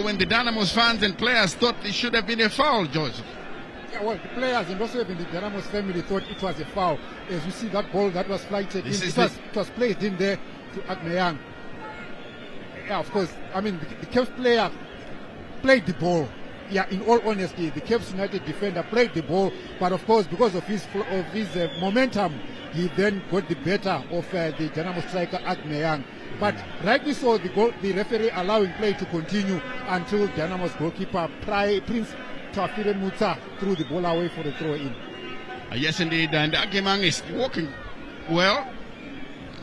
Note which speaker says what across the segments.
Speaker 1: When the Dynamos fans and players thought it should have been a foul, Joseph.
Speaker 2: Yeah, well, the players and also even the Dynamos family thought it was a foul. As you see that ball that was flighted in, it was placed in there to Agmeyang. Yeah, of course. I mean, the Caps player played the ball. Yeah, in all honesty, the Caps United defender played the ball, but of course, because of his momentum, he then got the better of the Dynamo striker Agmeyang. But rightly so, the referee allowing play to continue until Dynamo's goalkeeper Prince Tafire Muta threw the ball away for the throw-in.
Speaker 1: Yes, indeed, and Agmeyang is walking well.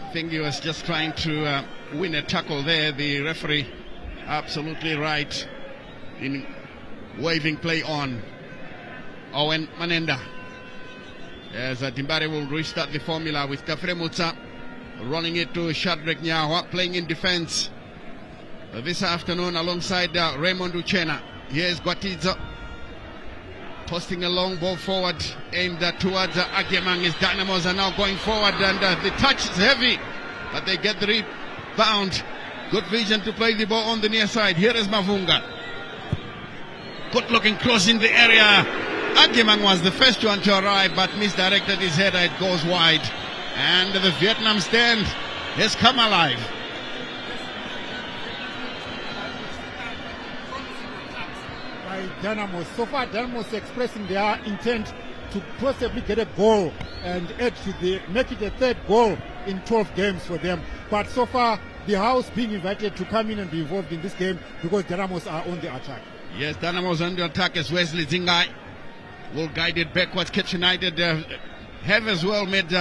Speaker 1: I think he was just trying to win a tackle there. The referee absolutely right in waving play on. Owen Manenda. As Dimbare will restart the formula with Tafire Muta running it to Shadrach Nyawa, playing in defense this afternoon alongside Raymond Uchena. Here's Gwatidzo posting a long ball forward aimed towards Agmeyang. His Dynamos are now going forward, and the touch is heavy, but they get the rebound. Good vision to play the ball on the near side. Here is Mavunga. Good looking cross in the area. Agmeyang was the first one to arrive, but misdirected his header. It goes wide. And the Vietnam stand has come alive.
Speaker 2: By Dynamos. So far, Dynamos expressing their intent to possibly get a goal and add to make it a third goal in 12 games for them. But so far, the house being invited to come in and be involved in this game because Dynamos are on the attack.
Speaker 1: Yes, Dynamos on the attack as Wesley Zingai will guide it backwards. Caps United have as well made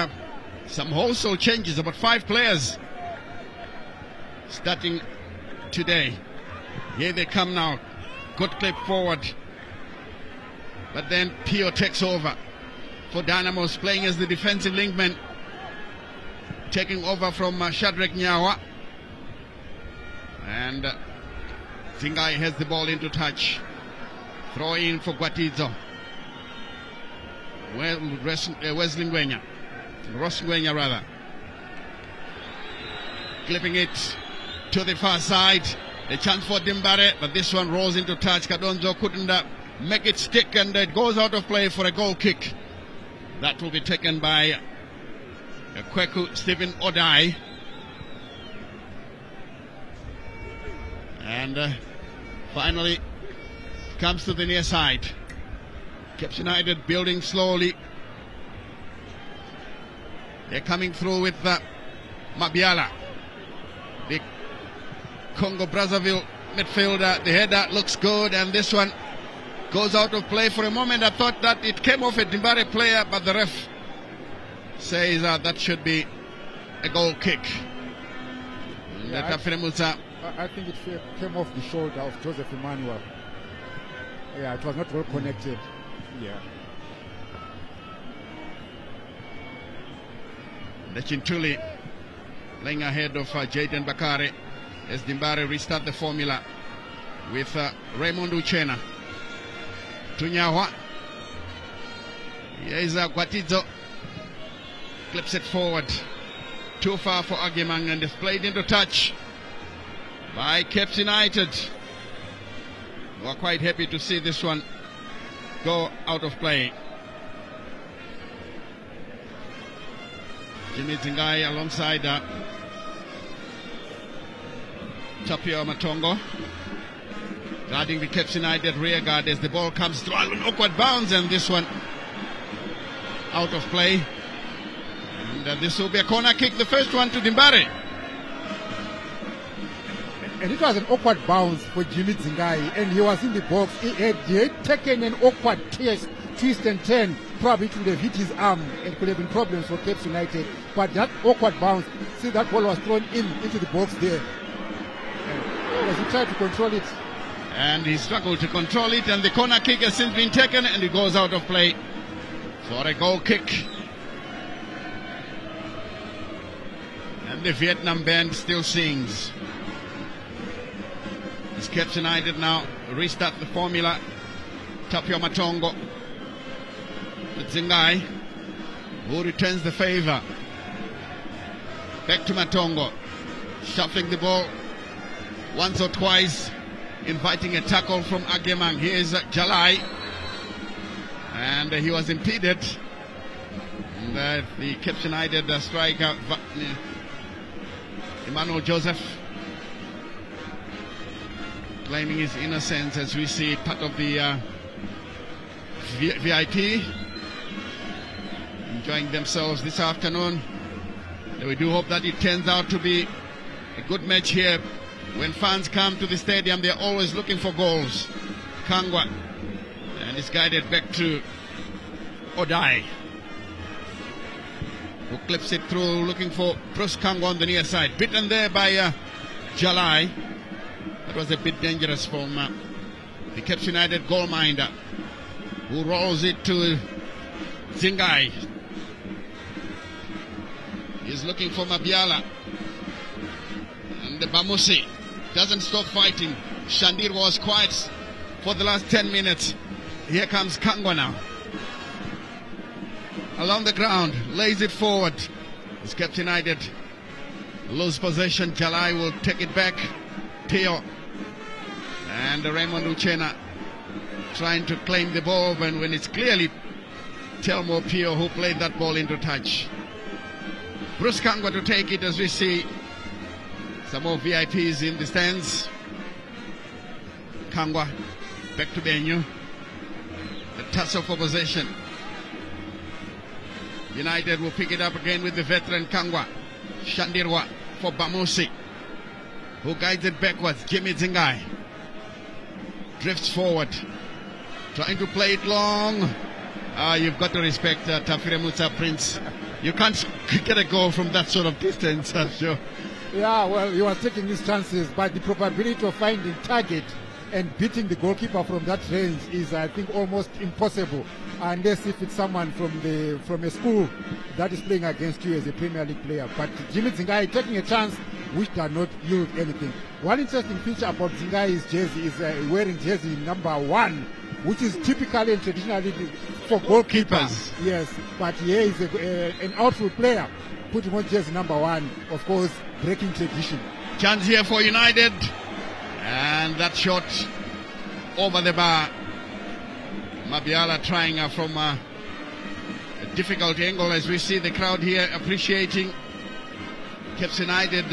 Speaker 1: some wholesale changes, about 5 players starting today. Here they come now. Good clip forward. But then Pio takes over for Dynamos, playing as the defensive linkman, taking over from Shadrach Nyawa. And Zingai has the ball into touch. Throw in for Gwatidzo. Wesley Ngwenya. Ross Ngwenya rather. Clipping it to the far side. A chance for Dimbare, but this one rolls into touch. Kadonzo couldn't make it stick, and it goes out of play for a goal kick. That will be taken by Kweku Stephen Odai. And finally comes to the near side. Caps United building slowly. They're coming through with Mabiala. The Congo-Brazzaville midfielder. The header looks good, and this one goes out of play. For a moment I thought that it came off a Dimbare player, but the ref says that should be a goal kick.
Speaker 2: Yeah, I think it came off the shoulder of Joseph Emmanuel. Yeah, it was not well connected. Yeah.
Speaker 1: Lechintuli laying ahead of Jaden Bakare as Dimbare restart the formula with Raymond Uchena. Tunyawa. Here is Gwatidzo. Clips it forward. Too far for Agmeyang, and it's played into touch by Caps United. We're quite happy to see this one go out of play. Jimmy Zingai alongside Tapio Matongo, guarding the Caps United rear guard as the ball comes through an awkward bounce, and this one out of play. And this will be a corner kick, the first one to Dimbare.
Speaker 2: And it was an awkward bounce for Jimmy Zingai, and he was in the box. He had taken an awkward twist and turn. Probably it would have hit his arm and could have been problems for Caps United. But that awkward bounce, see that ball was thrown into the box there. And he tried to control it.
Speaker 1: And he struggled to control it, and the corner kick has since been taken, and it goes out of play for a goal kick. And the Vietnam band still sings. As Caps United now restart the formula. Tapio Matongo. Zingai, who returns the favor. Back to Matongo. Shuffling the ball once or twice. inviting a tackle from Agemang. Here's Jalai, and he was impeded. And, the Cape United striker Emmanuel Joseph claiming his innocence, as we see part of the VIP enjoying themselves this afternoon. And we do hope that it turns out to be a good match here. When fans come to the stadium, they're always looking for goals. Kangwa, and it's guided back to Odai, who clips it through, looking for Bruce Kangwa on the near side. Beaten there by Jalai. That was a bit dangerous from the Cape United goalminder, who rolls it to Zingai. He's looking for Mabiala. And the Bamusi doesn't stop fighting. Shandir was quiet for the last 10 minutes. Here comes Kangwa now. Along the ground, lays it forward. It's Cape United lose possession. Jalai will take it back. Teo and Raymond Uchena trying to claim the ball when it's clearly Telmo Pio who played that ball into touch. Bruce Kangwa to take it, as we see some more VIPs in the stands. Kangwa back to Benyu. The tussle for possession. United will pick it up again with the veteran Kangwa. Shandirwa for Bamusi, who guides it backwards. Jimmy Zingai drifts forward, trying to play it long. You've got to respect Tafire Musa Prince. You can't get a goal from that sort of distance, I'm sure.
Speaker 2: Yeah, well, you are taking these chances, but the probability of finding target and beating the goalkeeper from that range is, I think, almost impossible, unless if it's someone from a school that is playing against you as a Premier League player. But Jimmy Zingai taking a chance which does not yield anything. One interesting feature about Zingai's jersey is wearing jersey number 1, which is typically and traditionally for goalkeepers. Yes, but here is an outfield player putting on jersey number 1, of course, breaking tradition.
Speaker 1: Chance here for United, and that shot over the bar. Mabiala trying from a difficult angle, as we see the crowd here appreciating Cape United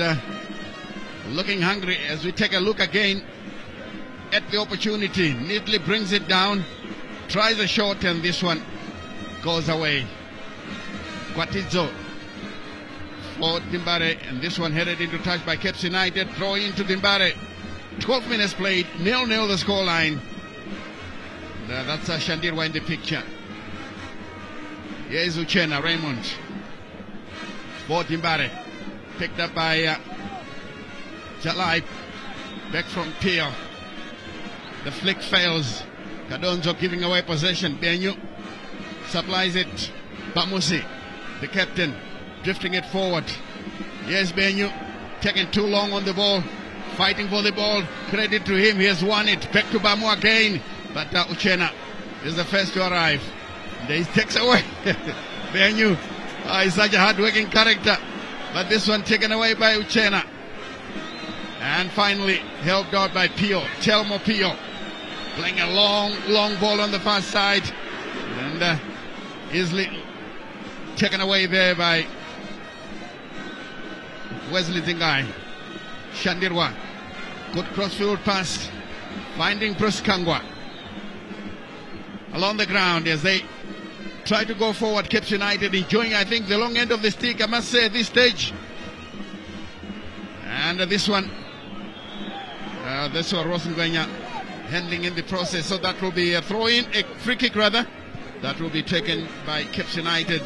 Speaker 1: looking hungry. As we take a look again at the opportunity, neatly brings it down, tries a shot, and this one goes away. Kwatizo for Dimbare, and this one headed into touch by Cape United. Throw into Dimbare. 12 minutes played, 0-0 the scoreline. That's Shandirwa in the picture. Here is Uchena, Raymond for Dimbare, picked up by Jalai, back from Pio. The flick fails. Kadonzo giving away possession. Benyu supplies it. Bamusi, the captain, drifting it forward. Yes, Benyu taking too long on the ball, fighting for the ball. Credit to him, he has won it. Back to Bamu again, but Uchena is the first to arrive. And he takes away. Benyu is such a hard-working character, but this one taken away by Uchena. And finally helped out by Pio, Telmo Pio, playing a long ball on the far side, and easily taken away there by Wesley Zingai. Shandirwa, good crossfield pass, finding Bruce Kangwa along the ground as they try to go forward. Cape United enjoying, I think, the long end of the stick, I must say, at this stage. And this one Rosengwenya handling in the process, so that will be a throw-in, a free kick rather, that will be taken by Cape United.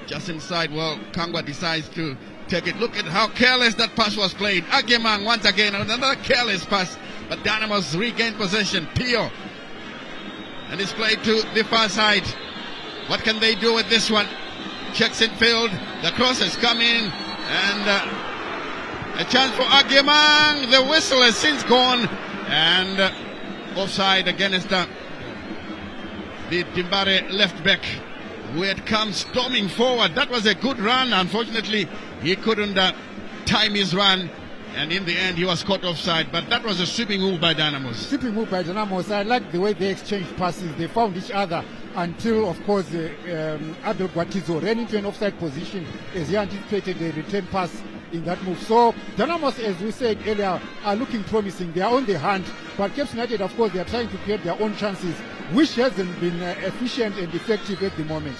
Speaker 1: Just inside, well, Kangwa decides to take it. Look at how careless that pass was played. Agemang once again, another careless pass, but Dynamos regained possession. Pio, and it's played to the far side. What can they do with this one? Checks in field, the cross has come in, and a chance for Agemang. The whistle has since gone, and offside against the Dimbare left back, who had come storming forward. That was a good run. Unfortunately, he couldn't time his run. And in the end, he was caught offside. But that was a sweeping move by Dynamos.
Speaker 2: Sweeping move by Dynamos. I like the way they exchanged passes. They found each other until, of course, Abel Guatizo ran into an offside position as he anticipated a return pass in that move. So Dynamos, as we said earlier, are looking promising. They are on the hunt. But Cape United, of course, they are trying to create their own chances, which hasn't been efficient and effective at the moment.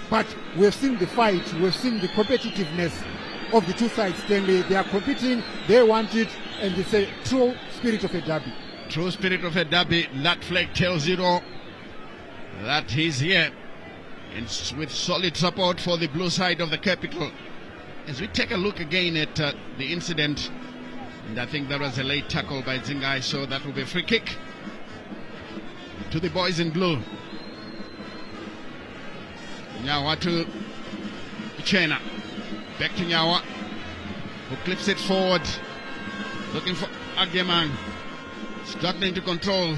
Speaker 2: But we've seen the fight. We've seen the competitiveness of the two sides. Stanley, they are competing, they want it, and it's a true spirit of a derby.
Speaker 1: True spirit of a derby. That flag tells you all that he's here, and with solid support for the blue side of the capital. As we take a look again at the incident, and I think there was a late tackle by Zingai, so that will be a free kick to the boys in blue. Nyawa to Chena. Back to Nyawa, who clips it forward, looking for Agyemang. Struggling to control,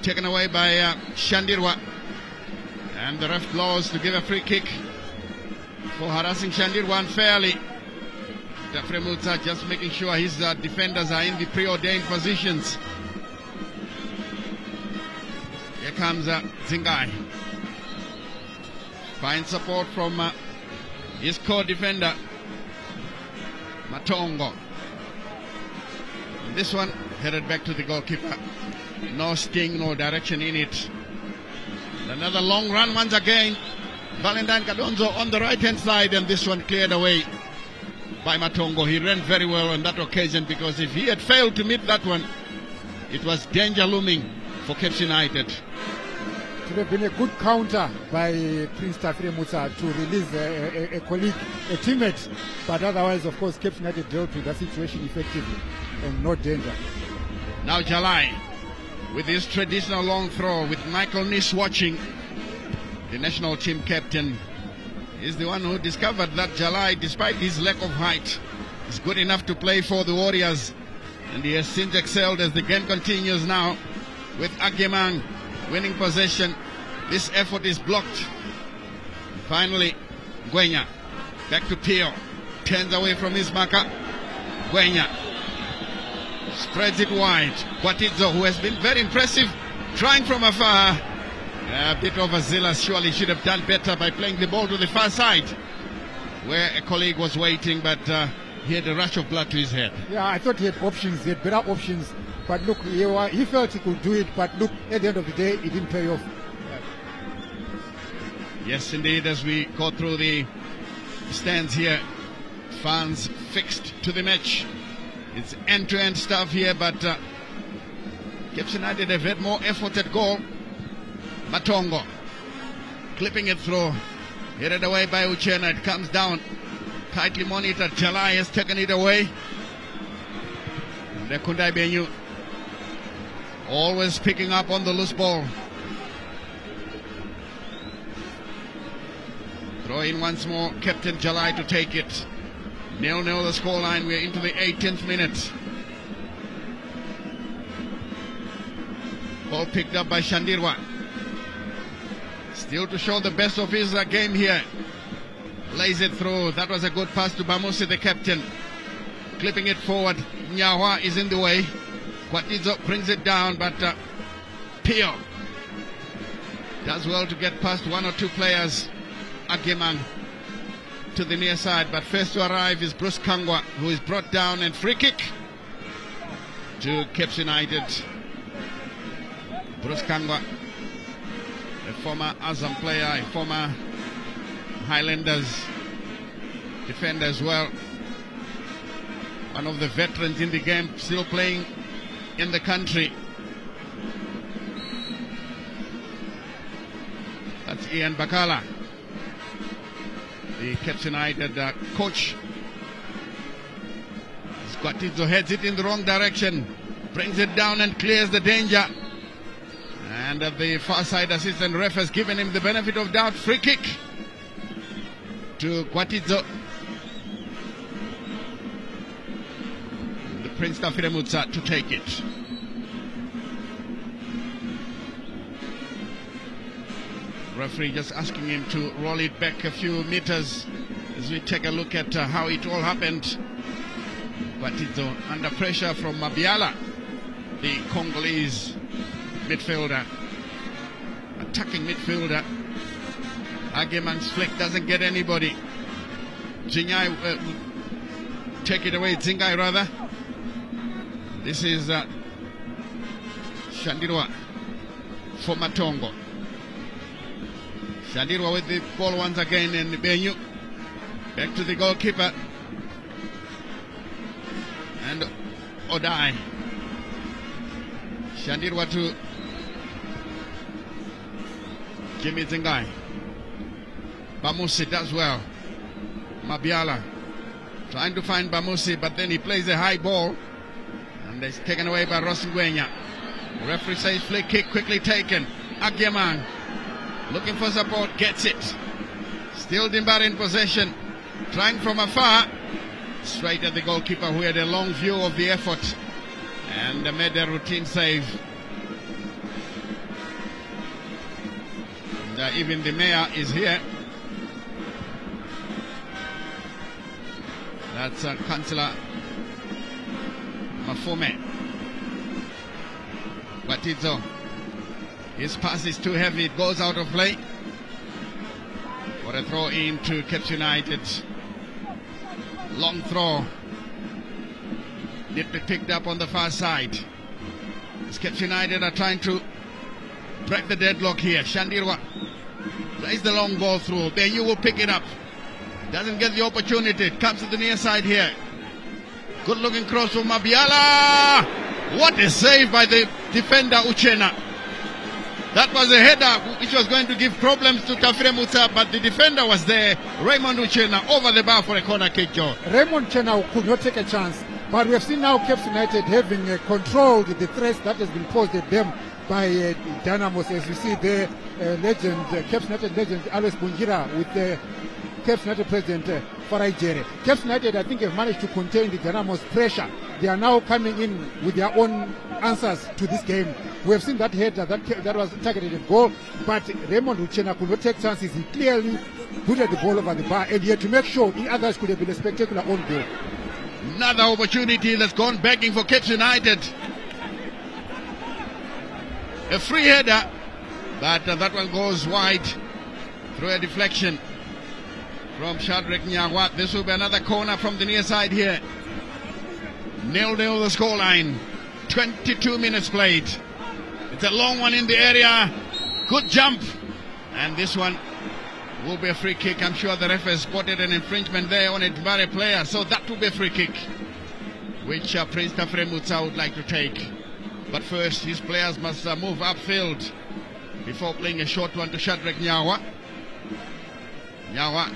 Speaker 1: taken away by Shandirwa. And the ref blows to give a free kick for harassing Shandirwa unfairly. Tafremutsa just making sure his defenders are in the preordained positions. Here comes Zingai. Finds support from his co-defender, Matongo. And this one headed back to the goalkeeper. No sting, no direction in it. Another long run once again. Valentine Kadonzo on the right-hand side, and this one cleared away by Matongo. He ran very well on that occasion, because if he had failed to meet that one, it was danger looming for Cape United.
Speaker 2: It would have been a good counter by Prince Tafire Musa to release a colleague, a teammate, but otherwise, of course, Cape United dealt with that situation effectively and no danger.
Speaker 1: Now Jalai with his traditional long throw, with Michael Nis watching. The national team captain is the one who discovered that Jalai, despite his lack of height, is good enough to play for the Warriors, and he has since excelled as the game continues now with Agyemang winning possession. This effort is blocked. Finally, Gwenya back to Pio, turns away from his marker. Gwenya spreads it wide. Kwatidzo, who has been very impressive, trying from afar. A bit overzealous, surely should have done better by playing the ball to the far side, where a colleague was waiting, but he had a rush of blood to his head.
Speaker 2: Yeah, I thought he had options, he had better options, but look, he felt he could do it, but look, at the end of the day, it didn't pay off.
Speaker 1: Yes, indeed, as we go through the stands here, fans fixed to the match. It's end-to-end stuff here, but Cape United have had more effort at goal. Matongo clipping it through, headed away by Uchenna. It comes down, tightly monitored. Jalai has taken it away. Lekundai Benyu always picking up on the loose ball. Throw in once more, Captain Jalai to take it. 0-0 the scoreline. We're into the 18th minute. Ball picked up by Shandirwa. Still to show the best of his game here. Lays it through. That was a good pass to Bamusi, the captain. Clipping it forward. Nyawa is in the way. Kwatizo brings it down, but Pio does well to get past one or two players. Agyemang to the near side, but first to arrive is Bruce Kangwa, who is brought down, and free kick to Cape United. Bruce Kangwa, a former Azam player, a former Highlanders defender as well. One of the veterans in the game, still playing in the country. That's Ian Bakala, the Cape United coach. Kwatizo heads it in the wrong direction, brings it down and clears the danger. And the far side assistant ref has given him the benefit of doubt. Free kick to Kwatizo. The Prince Tafire Musa to take it. Referee just asking him to roll it back a few meters as we take a look at how it all happened. Batito under pressure from Mabiala, the Congolese midfielder, attacking midfielder. Agemang's flick doesn't get anybody. Jingai take it away, Zingai rather. This is Shandirwa for Matongo. Shandirwa with the ball once again, and Benyu back to the goalkeeper. And Odai. Shandirwa to Jimmy Zingai. Bamusi does well. Mabiala trying to find Bamusi, but then he plays a high ball and it's taken away by Rosengwenya. Referee says free kick quickly taken. Agyemang looking for support, gets it. Still Dimbar in possession, trying from afar, straight at the goalkeeper, who had a long view of the effort and made a routine save. And even the mayor is here. That's Councillor Mafume. Batizo. His pass is too heavy, it goes out of play. For a throw in to Caps United. Long throw. Need to be picked up on the far side. Caps United are trying to break the deadlock here. Shandirwa plays the long ball through. Benyu will pick it up. Doesn't get the opportunity. It comes to the near side here. Good looking cross from Mabiala. What a save by the defender Uchena. That was a header which was going to give problems to Kafire Musa, but the defender was there. Raymond Uchena over the bar for a corner kick, Joe.
Speaker 2: Raymond Uchena could not take a chance, but we have seen now Caps United having controlled the threat that has been posed at them by Dynamos. As you see the legend, Caps United legend Alois Bungira with the Caps United president Farai Jere. Caps United, I think, have managed to contain the Dynamos pressure. They are now coming in with their own answers to this game. We have seen that header that was targeted at goal, but Raymond Uchena could not take chances. He clearly put the ball over the bar, and he had to make sure the others could have been a spectacular own goal.
Speaker 1: Another opportunity that's gone begging for Caps United. A free header, but that one goes wide through a deflection from Shadrach Nyagwa. This will be another corner from the near side here. 0-0 the scoreline. 22 minutes played. It's a long one in the area. Good jump. And this one will be a free kick. I'm sure the ref has spotted an infringement there on a Dvare player. So that will be a free kick, which Prince Kafire Musa would like to take. But first, his players must move upfield before playing a short one to Shadrach Nyawa. Nyawa.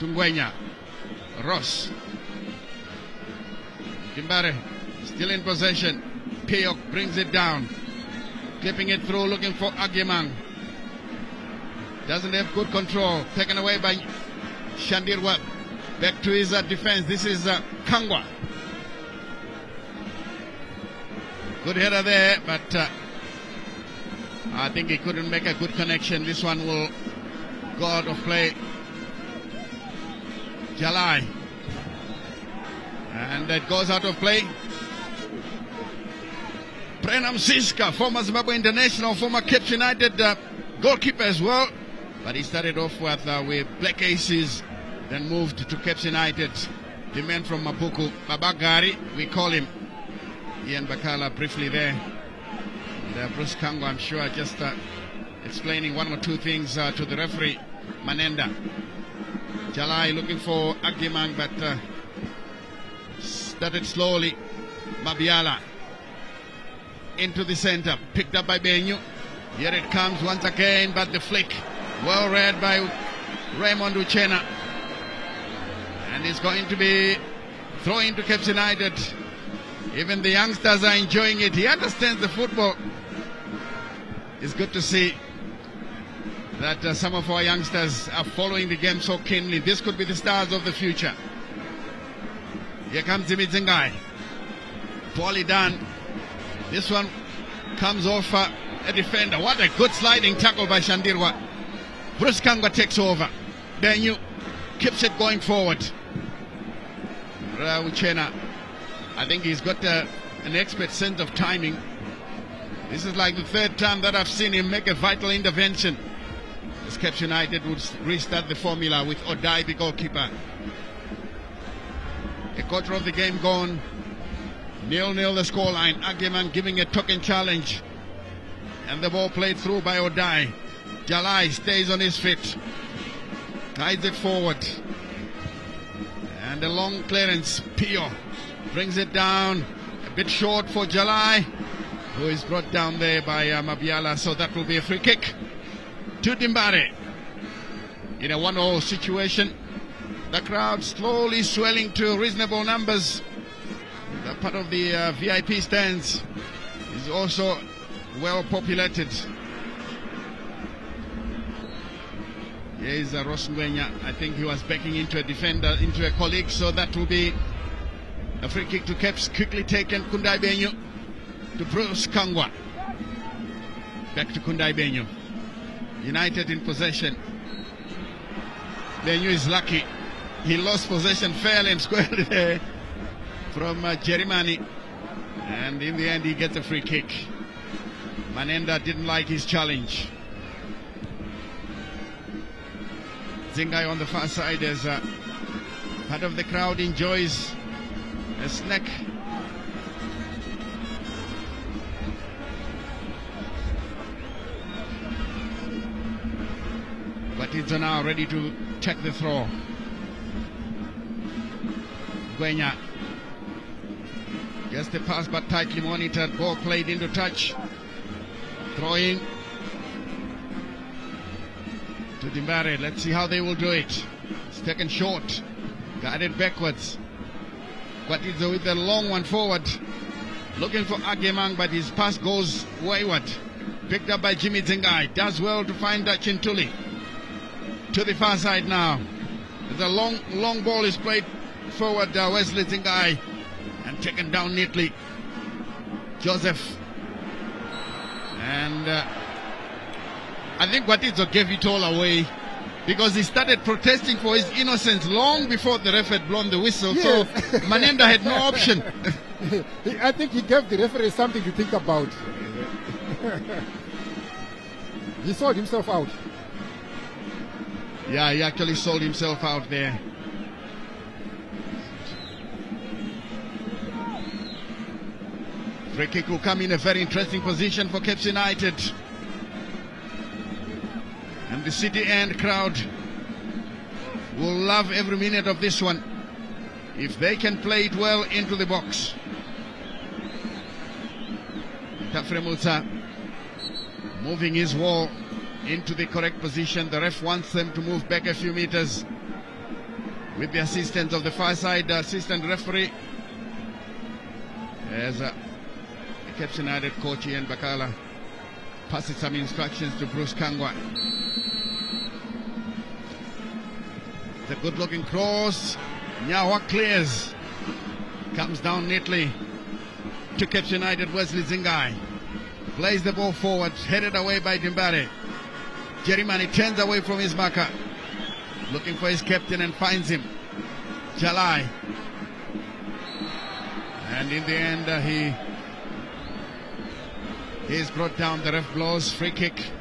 Speaker 1: Tungwenya. Ross. Kimbare still in possession. Payok brings it down. Clipping it through, looking for Agyemang. Doesn't have good control. Taken away by Shandirwa. Back to his defense. This is Kangwa. Good header there, but I think he couldn't make a good connection. This one will go out of play. Jalai. And that goes out of play. Prenam Siska, former Zimbabwe international, former Cape United goalkeeper as well. But he started off with Black Aces, then moved to Cape United. The man from Mapuku, Babagari, we call him. Ian Bakala briefly there. And Bruce Kango, I'm sure, just explaining one or two things to the referee, Manenda. Jalai looking for Agyemang, but started slowly. Mabiala into the center, picked up by Benyu. Here it comes once again, but the flick, well read by Raymond Uchena. And it's going to be thrown into Cape United. Even the youngsters are enjoying it. He understands the football. It's good to see that some of our youngsters are following the game so keenly. This could be the stars of the future. Here comes Jimmy Zingai. Poorly done. This one comes off a defender. What a good sliding tackle by Shandirwa. Bruce Kangwa takes over. Benyu keeps it going forward. Uchena. I think he's got an expert sense of timing. This is like the third time that I've seen him make a vital intervention. As Caps United would restart the formula with Odai, the goalkeeper. A quarter of the game gone. 0-0 the scoreline. Ageman giving a token challenge. And the ball played through by Odai. Jalai stays on his feet. Guides it forward. And a long clearance. Pio brings it down. A bit short for Jalai, who is brought down there by Mabiala. So that will be a free kick to Dimbare. In a 1-0 situation. The crowd slowly swelling to reasonable numbers. The part of the VIP stands is also well populated. Here is Ross Ngwenya. I think he was backing into a defender, into a colleague, so that will be a free kick to Caps. Quickly taken, Kundai Benyu to Bruce Kangwa. Back to Kundai Benyu. United in possession. Benyu is lucky. He lost possession fairly and squarely there from Jerimani. And in the end, he gets a free kick. Manenda didn't like his challenge. Zingai on the far side as part of the crowd enjoys a snack. But it's now ready to check the throw. Gwenya. Just a pass but tightly monitored. Ball played into touch. Throwing to Dimbare. Let's see how they will do it. It's taken short. Guided backwards. Gwatidzo with a long one forward. Looking for Agemang, but his pass goes wayward. Picked up by Jimmy Zingai. Does well to find Chintuli. To the far side now. The long ball is played forward. Wesley Zingai. And taken down neatly. Joseph. And I think Gwatidzo gave it all away, because he started protesting for his innocence long before the ref had blown the whistle. Yes. So Manenda had no option.
Speaker 2: I think he gave the referee something to think about. He sold himself out.
Speaker 1: Yeah, he actually sold himself out there. Free kick will come in a very interesting position for Caps United. And the City End crowd will love every minute of this one if they can play it well into the box. Tafremutsa moving his wall into the correct position. The ref wants them to move back a few meters with the assistance of the far side assistant referee, as the Caps United coach Ian Bakala passes some instructions to Bruce Kangwa. The good looking cross. Nyawa clears. Comes down neatly to Caps United. Wesley Zingai plays the ball forward, headed away by Dimbare. Jerimani turns away from his marker, looking for his captain, and finds him. Jalai. And in the end, he is brought down. The ref blows free kick.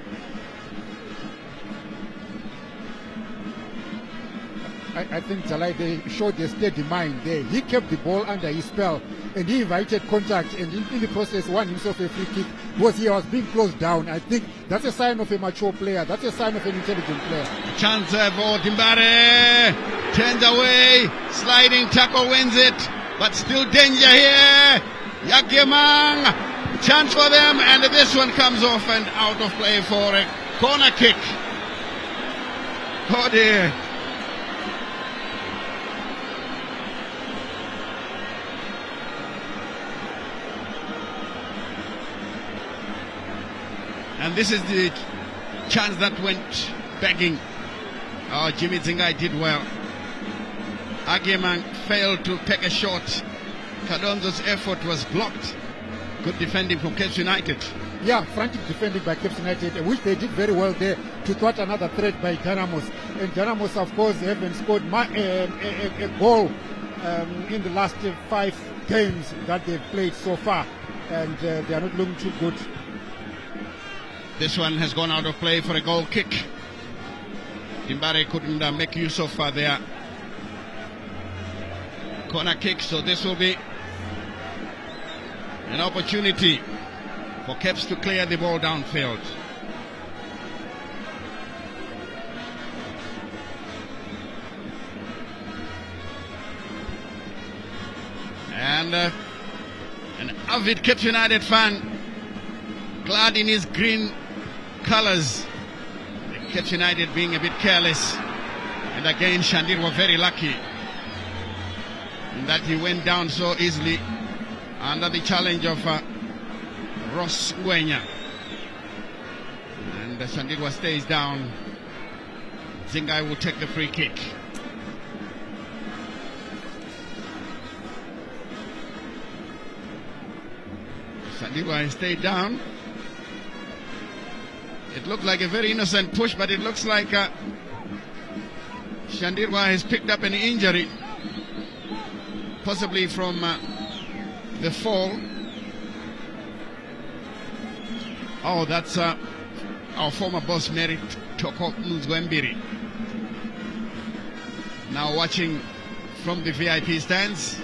Speaker 2: I think Jalai, they showed a steady mind there. He kept the ball under his spell and he invited contact, and in the process won himself a free kick because he was being closed down. I think that's a sign of a mature player. That's a sign of an intelligent player.
Speaker 1: Chance for Dimbare. Turns away. Sliding tackle wins it. But still danger here. Yagemang. Chance for them, and this one comes off and out of play for a corner kick. Oh dear. And this is the chance that went begging. Oh, Jimmy Zingai did well. Agemang failed to take a shot. Kadonzo's effort was blocked. Good defending from Caps United.
Speaker 2: Yeah, frantic defending by Caps United, which they did very well there to thwart another threat by Dynamos. And Dynamos, of course, haven't scored a goal in the last 5 games that they've played so far, and they are not looking too good.
Speaker 1: This one has gone out of play for a goal kick. Timbare couldn't make use of their corner kick, so this will be an opportunity for Caps to clear the ball downfield. And an avid Caps United fan, clad in his green colors. The Caps United being a bit careless, and again Shandir were very lucky in that he went down so easily under the challenge of Ross Ngwenya. And Shandirwa stays down. Zingai will take the free kick. Shandirwa stayed down. It looked like a very innocent push, but it looks like Shandirwa has picked up an injury, possibly from the fall. Oh, that's our former boss, Merit Toko Nuzwembiri. Now watching from the VIP stands.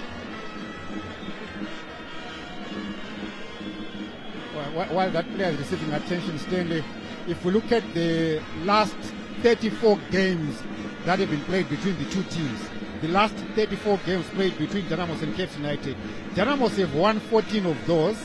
Speaker 2: While that player is receiving attention, Stanley, if we look at the last 34 games that have been played between the two teams, the last 34 games played between Dynamos and Caps United, Dynamos have won 14 of those,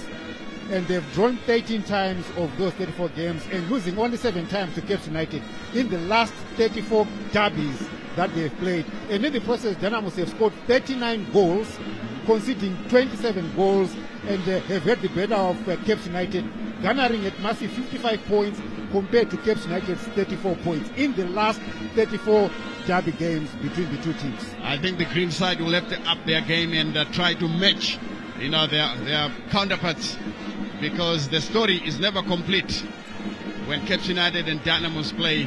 Speaker 2: and they've drawn 13 times of those 34 games, and losing only 7 times to Caps United in the last 34 derbies that they've played. And in the process, Dynamos have scored 39 goals, conceding 27 goals, and have had the better of Caps United, garnering at massive 55 points compared to Caps United's 34 points in the last 34 derby games between the two teams.
Speaker 1: I think the green side will have to up their game and try to match, their counterparts, because the story is never complete. When Caps United and Dynamos play,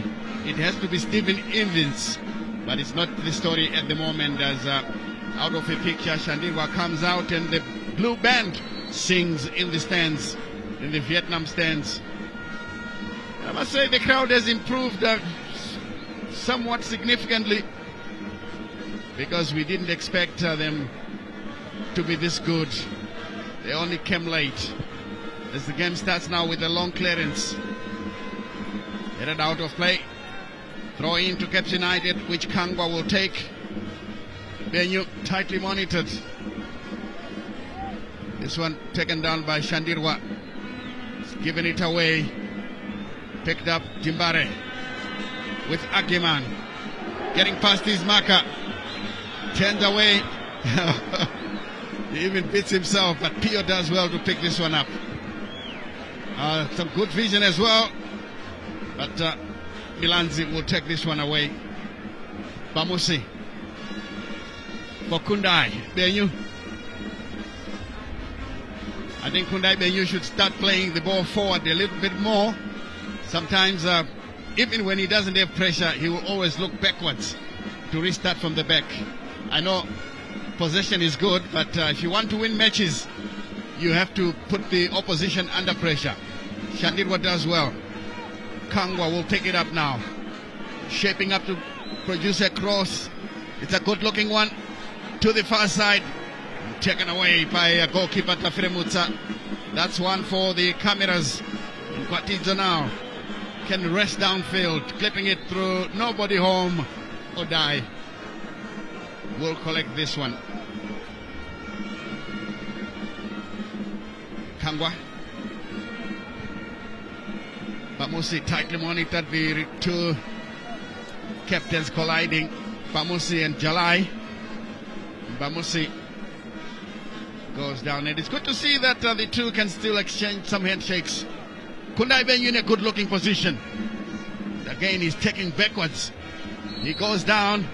Speaker 1: it has to be Stephen Evans, but it's not the story at the moment, as out of a picture, Shandirwa comes out and the blue band sings in the stands, in the Vietnam stands. I must say the crowd has improved somewhat significantly, because we didn't expect them to be this good. They only came late. As the game starts now with a long clearance, headed out of play, throw in to Caps United, which Kangwa will take. Benyu tightly monitored. This one taken down by Shandirwa. He's given it away. Picked up Timbare with Agiman. Getting past his marker. Turns away. He even beats himself, but Pio does well to pick this one up. Some good vision as well. But Milanzi will take this one away. Bamusi. For Kundai Benyu. I think Kundai Benyu should start playing the ball forward a little bit more. Sometimes, even when he doesn't have pressure, he will always look backwards to restart from the back. I know possession is good, but if you want to win matches, you have to put the opposition under pressure. Shandirwa does well. Kangwa will take it up now. Shaping up to produce a cross. It's a good looking one. To the far side, taken away by goalkeeper Tafire Mutsa. That's one for the cameras. Kwatizo now can rest downfield, clipping it through, nobody home. Odai will collect this one. Kangwa. Bamusi tightly monitored, the two captains colliding, Bamusi and Jalai. Bamusi goes down, and it's good to see that the two can still exchange some handshakes. Kundai Benyu in a good looking position. Again, he's taking backwards. He goes down,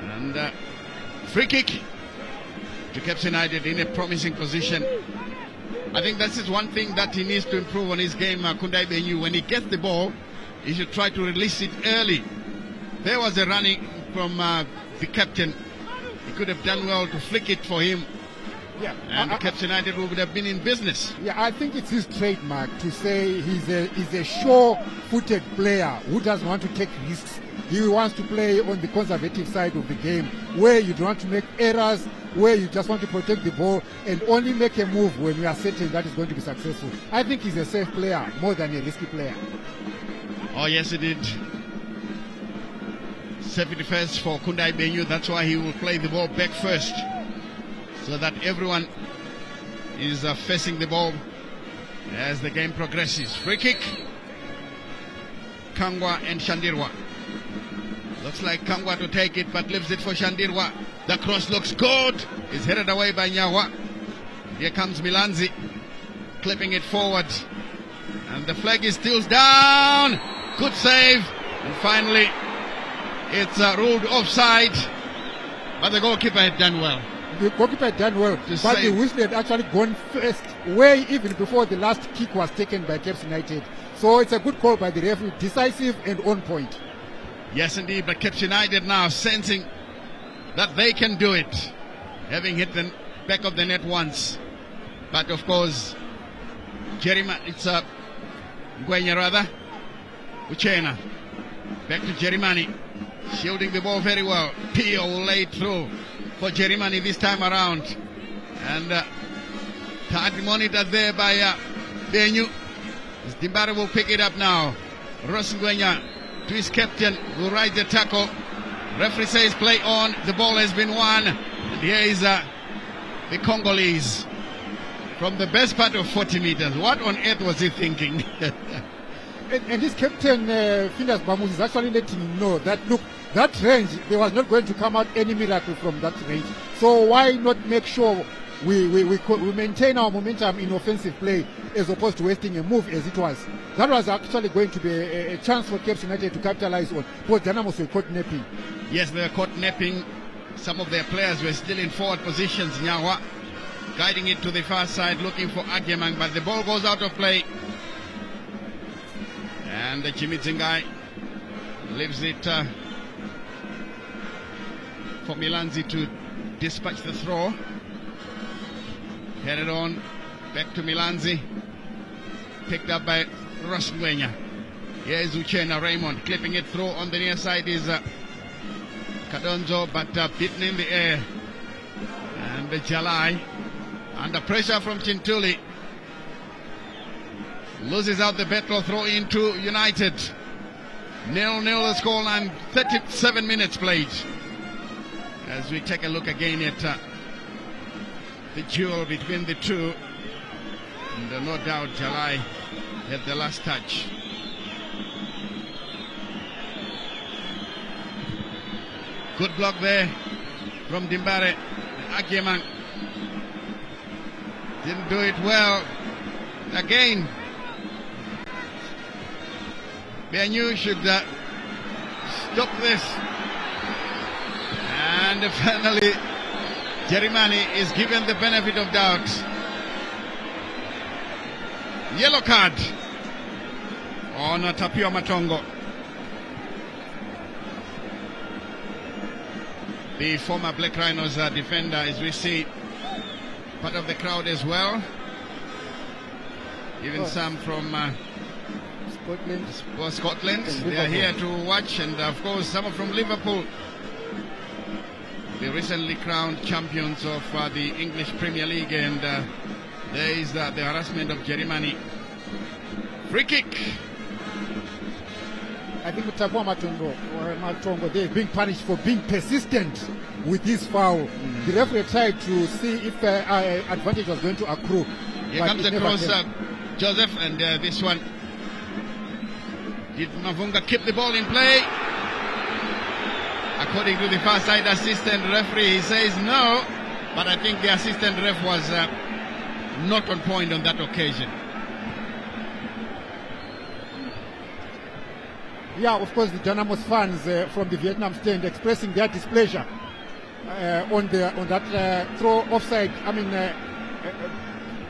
Speaker 1: and free kick to Caps United in a promising position. I think this is one thing that he needs to improve on his game, Kundai Benyu. When he gets the ball, he should try to release it early. There was a running from the captain, He could have done well to flick it for him.
Speaker 2: Yeah,
Speaker 1: And Caps United would have been in business.
Speaker 2: Yeah, I think it's his trademark to say he's a sure-footed player who doesn't want to take risks. He wants to play on the conservative side of the game, where you don't want to make errors, where you just want to protect the ball and only make a move when you are certain that is going to be successful. I think he's a safe player more than a risky player.
Speaker 1: Oh, yes, he did. Safety first for Kundai Benyu. That's why he will play the ball back first, so that everyone is facing the ball as the game progresses. Free kick. Kangwa and Shandirwa. Looks like Kangwa to take it, but leaves it for Shandirwa. The cross looks good. It's headed away by Nyawa. Here comes Milanzi, clipping it forward. And the flag is still down. Good save. And finally, it's ruled offside. But the goalkeeper had done well.
Speaker 2: The goalkeeper had done well, but the whistle had actually gone first, way even before the last kick was taken by Caps United. So it's a good call by the referee, decisive and on point.
Speaker 1: Yes, indeed, but Caps United now sensing that they can do it, having hit the back of the net once. But of course, it's Ngwenya rather, Uchena, back to Jerimani, shielding the ball very well. Pio will lay it through for Jerimani this time around. And hard monitored there by Benyu. Dimbare will pick it up now. Ross Ngwenya to his captain, will ride the tackle. Referee says play on. The ball has been won. And here is the Congolese from the best part of 40 meters. What on earth was he thinking?
Speaker 2: and his captain, Phineas Bamus, is actually letting him know that, look, that range, there was not going to come out any miracle from that range. So why not make sure we maintain our momentum in offensive play as opposed to wasting a move as it was. That was actually going to be a chance for Caps United to capitalize on. Both Dynamos were caught napping.
Speaker 1: Yes, they were caught napping. Some of their players were still in forward positions. Nyawa guiding it to the far side, looking for Agyemang, but the ball goes out of play. And the Chimitzingai leaves it for Milanzi to dispatch the throw. Headed on back to Milanzi, picked up by Ross Ngwenya. Here is Uchena Raymond clipping it through. On the near side is Kadonzo, but beaten in the air. And Jalai, under pressure from Chintuli, loses out the battle. Throw into United. 0-0 the scoreline. 37 minutes played. As we take a look again at the duel between the two, and no doubt Jalai had the last touch. Good block there from Dimbare. Agyemang didn't do it well. Again, Benyu should stop this. And finally, Jerimani is given the benefit of doubt. Yellow card on Tapio Matongo. The former Black Rhinos defender, as we see, part of the crowd as well. Even some from Scotland. They are here to watch, and of course some from Liverpool, the recently crowned champions of the English Premier League. And there is the harassment of Jerimani. Free kick.
Speaker 2: I think Tapua Matongo, they are being punished for being persistent with this foul. The referee tried to see if advantage was going to accrue.
Speaker 1: Here comes the cross, Joseph, and this one. Did Mavunga keep the ball in play? According to the far side assistant referee, he says no, but I think the assistant ref was not on point on that occasion.
Speaker 2: Yeah, of course, the Dynamos fans from the Vietnam stand expressing their displeasure on that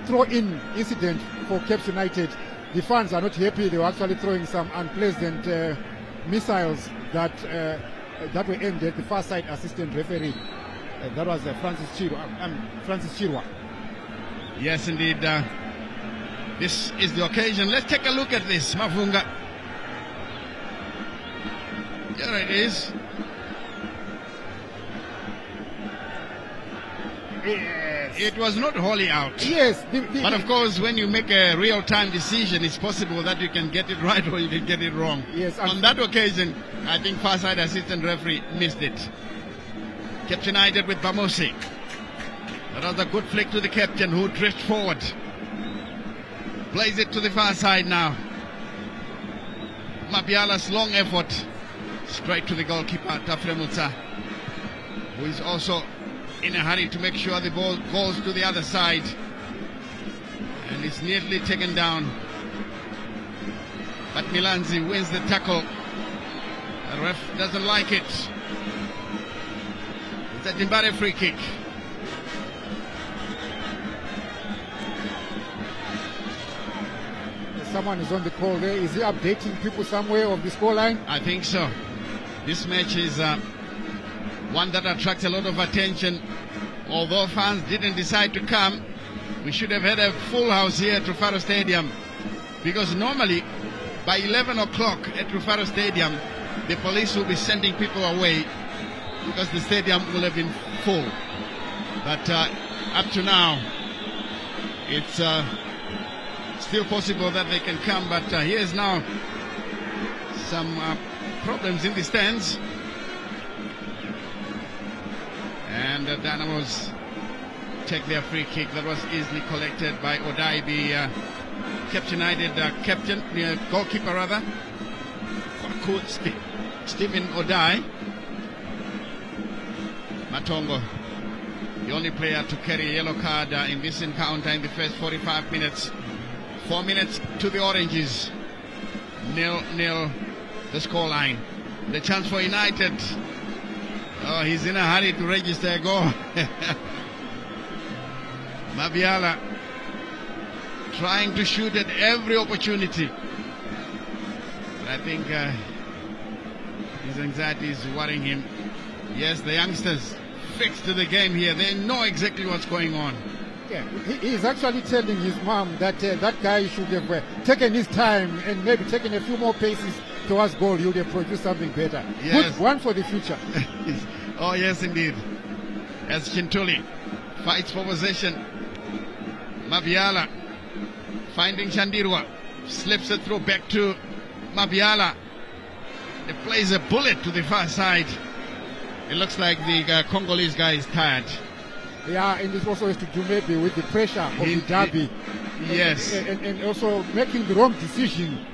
Speaker 2: throw-in incident for Caps United. The fans are not happy. They were actually throwing some unpleasant missiles that were aimed at the far side assistant referee. That was Francis Chirwa.
Speaker 1: Yes, indeed. This is the occasion. Let's take a look at this. Mavunga. There it is.
Speaker 2: Yes.
Speaker 1: It was not wholly out.
Speaker 2: Yes.
Speaker 1: But of course, when you make a real-time decision, it's possible that you can get it right or you can get it wrong.
Speaker 2: Yes.
Speaker 1: On that occasion, I think far side assistant referee missed it. Captain United with Bamosi. That was a good flick to the captain who drifted forward. Plays it to the far side now. Mabiala's long effort. Straight to the goalkeeper, Tafremutsa, who is also in a hurry to make sure the ball goes to the other side. And it's neatly taken down. But Milanzi wins the tackle. The ref doesn't like it. It's a Dimbare free kick.
Speaker 2: Someone is on the call there. Is he updating people somewhere of the scoreline?
Speaker 1: I think so. This match is one that attracts a lot of attention. Although fans didn't decide to come, we should have had a full house here at Rufaro Stadium, because normally by 11 o'clock at Rufaro Stadium the police will be sending people away because the stadium will have been full. But up to now it's still possible that they can come. But here's now some problems in the stands, and Dynamos take their free kick. That was easily collected by Odai, the Captain United captain, goalkeeper rather, Stephen Odai. Matongo, the only player to carry a yellow card in this encounter in the first 45 minutes. 4 minutes to the Oranges. 0-0 the scoreline. The chance for United. Oh, he's in a hurry to register a goal. Mabiala trying to shoot at every opportunity. But I think his anxiety is worrying him. Yes, the youngsters fixed to the game here. They know exactly what's going on.
Speaker 2: Yeah, he's actually telling his mom that that guy should have taken his time and maybe taken a few more paces towards goal. He would have produced something better.
Speaker 1: Yes.
Speaker 2: Good one for the future.
Speaker 1: Oh, yes, indeed. As Chintuli fights for possession. Mabiala finding Shandirwa. Slips it through back to Mabiala. He plays a bullet to the far side. It looks like the Congolese guy is tired.
Speaker 2: Yeah, and this also has to do maybe with the pressure of the derby.
Speaker 1: Yes.
Speaker 2: And also making the wrong decision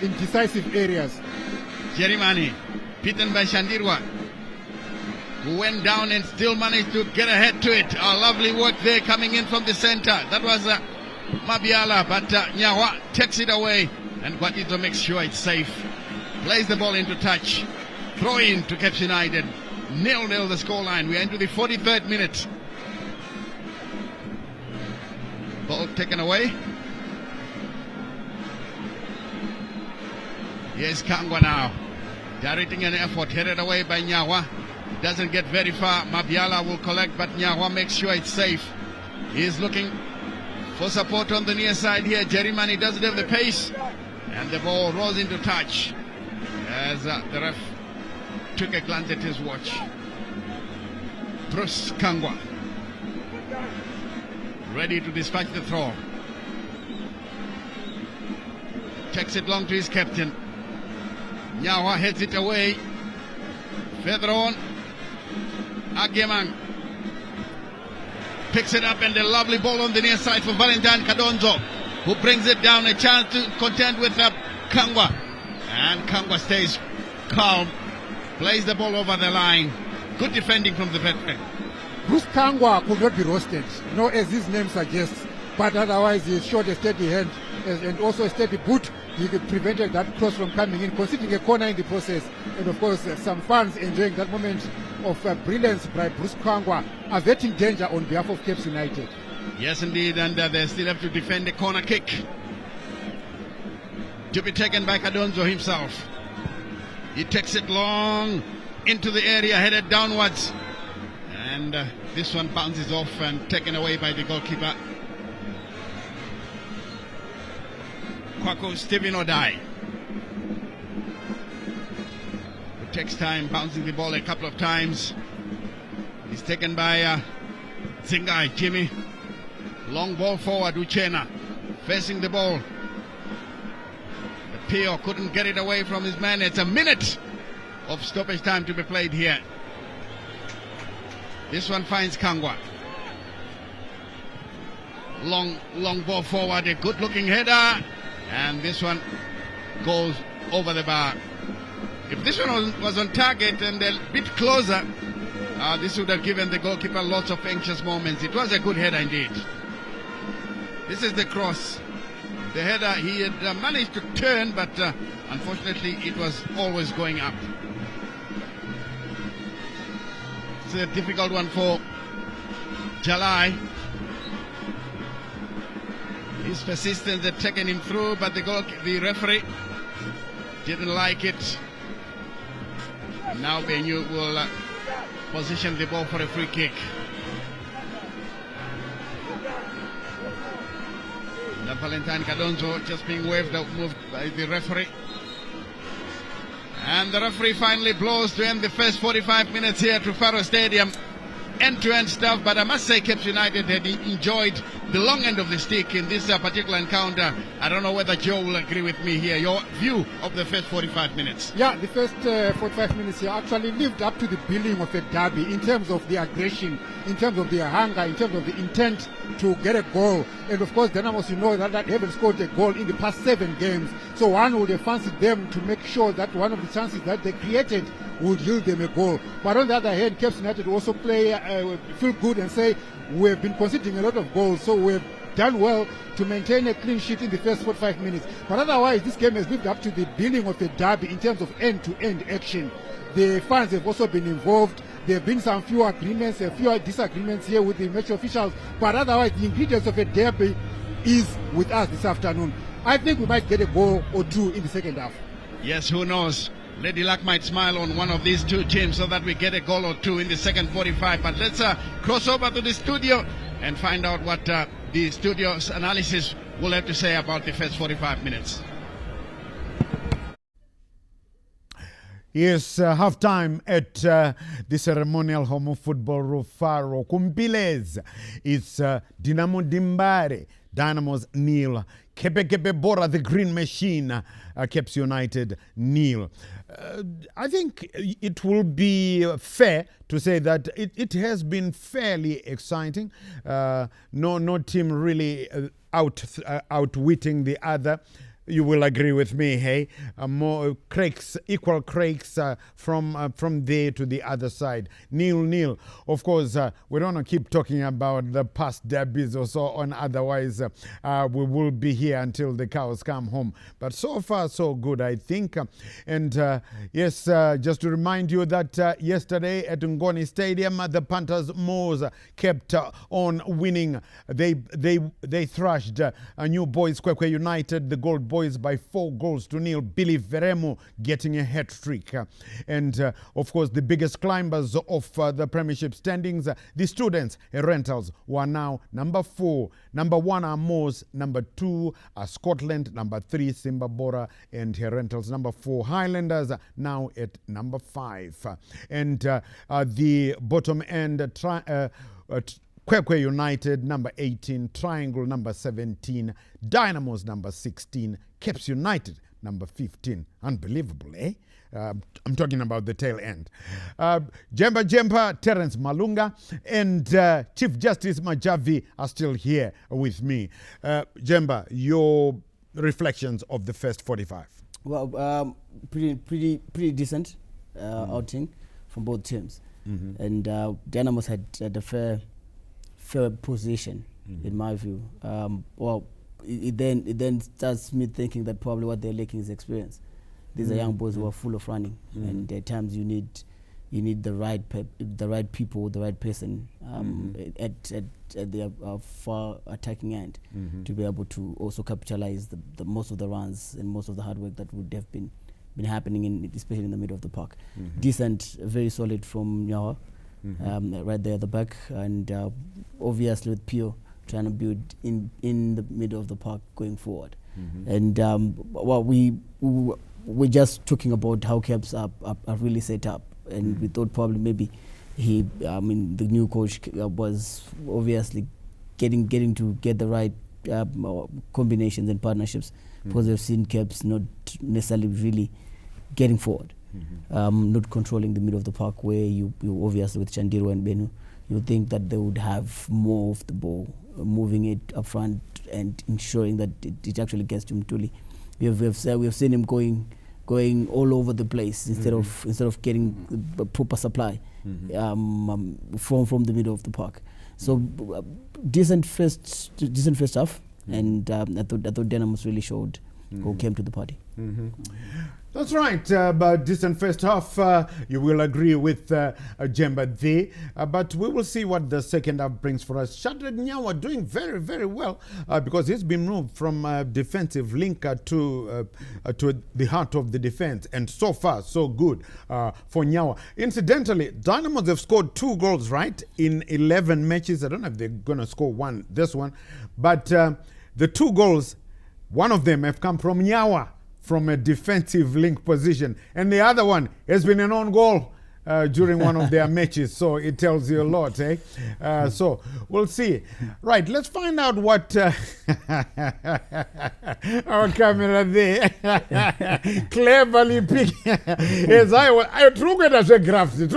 Speaker 2: in decisive areas.
Speaker 1: Jerimani, beaten by Shandirwa, who went down and still managed to get ahead to it. A lovely work there coming in from the center. That was Mabiala, but Nyawa takes it away, and Guatito makes sure it's safe. Plays the ball into touch. Throw in to Caps United. 0-0 the scoreline. We are into the 43rd minute. Ball taken away. Here's Kangwa now, directing an effort, headed away by Nyawa. Doesn't get very far. Mabiala will collect, but Nyawa makes sure it's safe. He's looking for support on the near side here. Jerimani doesn't have the pace, and the ball rolls into touch as the ref took a glance at his watch. Bruce Kangwa ready to dispatch the throw. Takes it long to his captain. Nyawa heads it away. Further on, Agemang picks it up, and a lovely ball on the near side for Valentine Kadonzo, who brings it down. A chance to contend with Kangwa, and Kangwa stays calm, plays the ball over the line. Good defending from the veteran.
Speaker 2: Bruce Kangwa could not be roasted, as his name suggests, but otherwise he showed a steady hand and also a steady boot. He prevented that cross from coming in, conceding a corner in the process. And of course, some fans enjoying that moment of brilliance by Bruce Kangwa, averting danger on behalf of Caps United.
Speaker 1: Yes, indeed, and they still have to defend the corner kick, to be taken by Kadonzo himself. He takes it long into the area, headed downwards. And this one bounces off and taken away by the goalkeeper. Kwaku Stephen Odai. It takes time bouncing the ball a couple of times. He's taken by Zingai Jimmy. Long ball forward, Uchena facing the ball. The Pio couldn't get it away from his man. It's a minute of stoppage time to be played here. This one finds Kangwa. Long ball forward, a good looking header, and this one goes over the bar. If this one was on target and a bit closer, this would have given the goalkeeper lots of anxious moments. It was a good header indeed. This is the cross. The header, he had managed to turn, but unfortunately it was always going up. It's a difficult one for Jalai. His persistence had taken him through, but the referee didn't like it. And now Benyu will position the ball for a free kick. The Valentine Cadonzo just being moved by the referee. And the referee finally blows to end the first 45 minutes here at Rufaro Stadium. End-to-end stuff, but I must say Cape United had enjoyed the long end of the stick in this particular encounter. I don't know whether Joe will agree with me here. Your view of the first 45 minutes?
Speaker 2: Yeah, the first 45 minutes here actually lived up to the billing of a derby in terms of the aggression, in terms of the hunger, in terms of the intent to get a goal. And of course, Dynamos, you know that haven't scored a goal in the past 7 games. So one would have fancied them to make sure that one of the chances that they created would yield them a goal. But on the other hand, Cape United also feel good and say, we have been conceding a lot of goals, so we have done well to maintain a clean sheet in the first 45 minutes. But otherwise, this game has lived up to the billing of a derby in terms of end-to-end action. The fans have also been involved. There have been some few agreements, a few disagreements here with the match officials. But otherwise, the ingredients of a derby is with us this afternoon. I think we might get a goal or two in the second half.
Speaker 1: Yes, who knows? Lady Luck might smile on one of these two teams so that we get a goal or two in the second 45. But let's cross over to the studio and find out what the studio's analysis will have to say about the first 45 minutes.
Speaker 3: Yes, half-time at the ceremonial home of football Rufaro Kumpiles. It's Dinamo Dimbare, Dynamos nil. Kepe Bora, the Green Machine, Cape United nil. I think it will be fair to say that it has been fairly exciting. No team really outwitting the other. You will agree with me, hey? More cracks, equal cracks from there to the other side. 0-0. Of course, we don't want to keep talking about the past derbies or so on. Otherwise, we will be here until the cows come home. But so far, so good, I think. And yes, just to remind you that yesterday at Ngoni Stadium, the Panthers Moors kept on winning. They thrashed New Boys Kwekwe United, the Gold Boys, by 4-0. Billy Veremo getting a hat trick. And of course, the biggest climbers of the Premiership standings, the students, Rentals, were now number 4. Number 1 are Moors, number 2 are Scotland, number 3 Simba Bora, and Rentals number 4. Highlanders now at number 5. And the bottom end, Kwekwe United, number 18, Triangle, number 17, Dynamos, number 16, Cape United, number 15. Unbelievable, eh? I'm talking about the tail end. Jemba, Terence Malunga, and Chief Justice Majavi are still here with me. Jemba, your reflections of the first 45.
Speaker 4: Well, pretty decent outing from both teams. Mm-hmm. And Dynamos had a fair position, in my view. It then starts me thinking that probably what they're lacking is experience. These are young boys who are full of running, and at times you need the right people, the right person at their far attacking end to be able to also capitalize the most of the runs and most of the hard work that would have been happening especially in the middle of the park. Decent, very solid from Nyawa. right there at the back, and obviously with Pio trying to build in the middle of the park going forward. And we're just talking about how Caps are really set up, and we thought probably maybe the new coach was obviously getting to get the right combinations and partnerships, because we've seen Caps not necessarily really getting forward, not controlling the middle of the park, where you obviously with Chandiro and Benu, you think that they would have more of the ball, moving it up front and ensuring that it actually gets to Mtuli. We've seen him going all over the place instead of getting a proper supply from the middle of the park. So decent first half, and I thought Dynamos really showed who came to the party.
Speaker 3: That's right, but decent first half, you will agree with Jemba there, but we will see what the second half brings for us. Shadrack Nyawa doing very, very well, because he's been moved from defensive linker to the heart of the defense, and so far, so good for Nyawa. Incidentally, Dynamos have scored 2 goals, right, in 11 matches. I don't know if they're going to score this one, but the 2 goals, one of them have come from Nyawa, from a defensive link position, and the other one has been an own goal during one of their matches, so it tells you a lot, eh? So we'll see. Right, let's find out what our camera there cleverly picked. As I true as a graft. This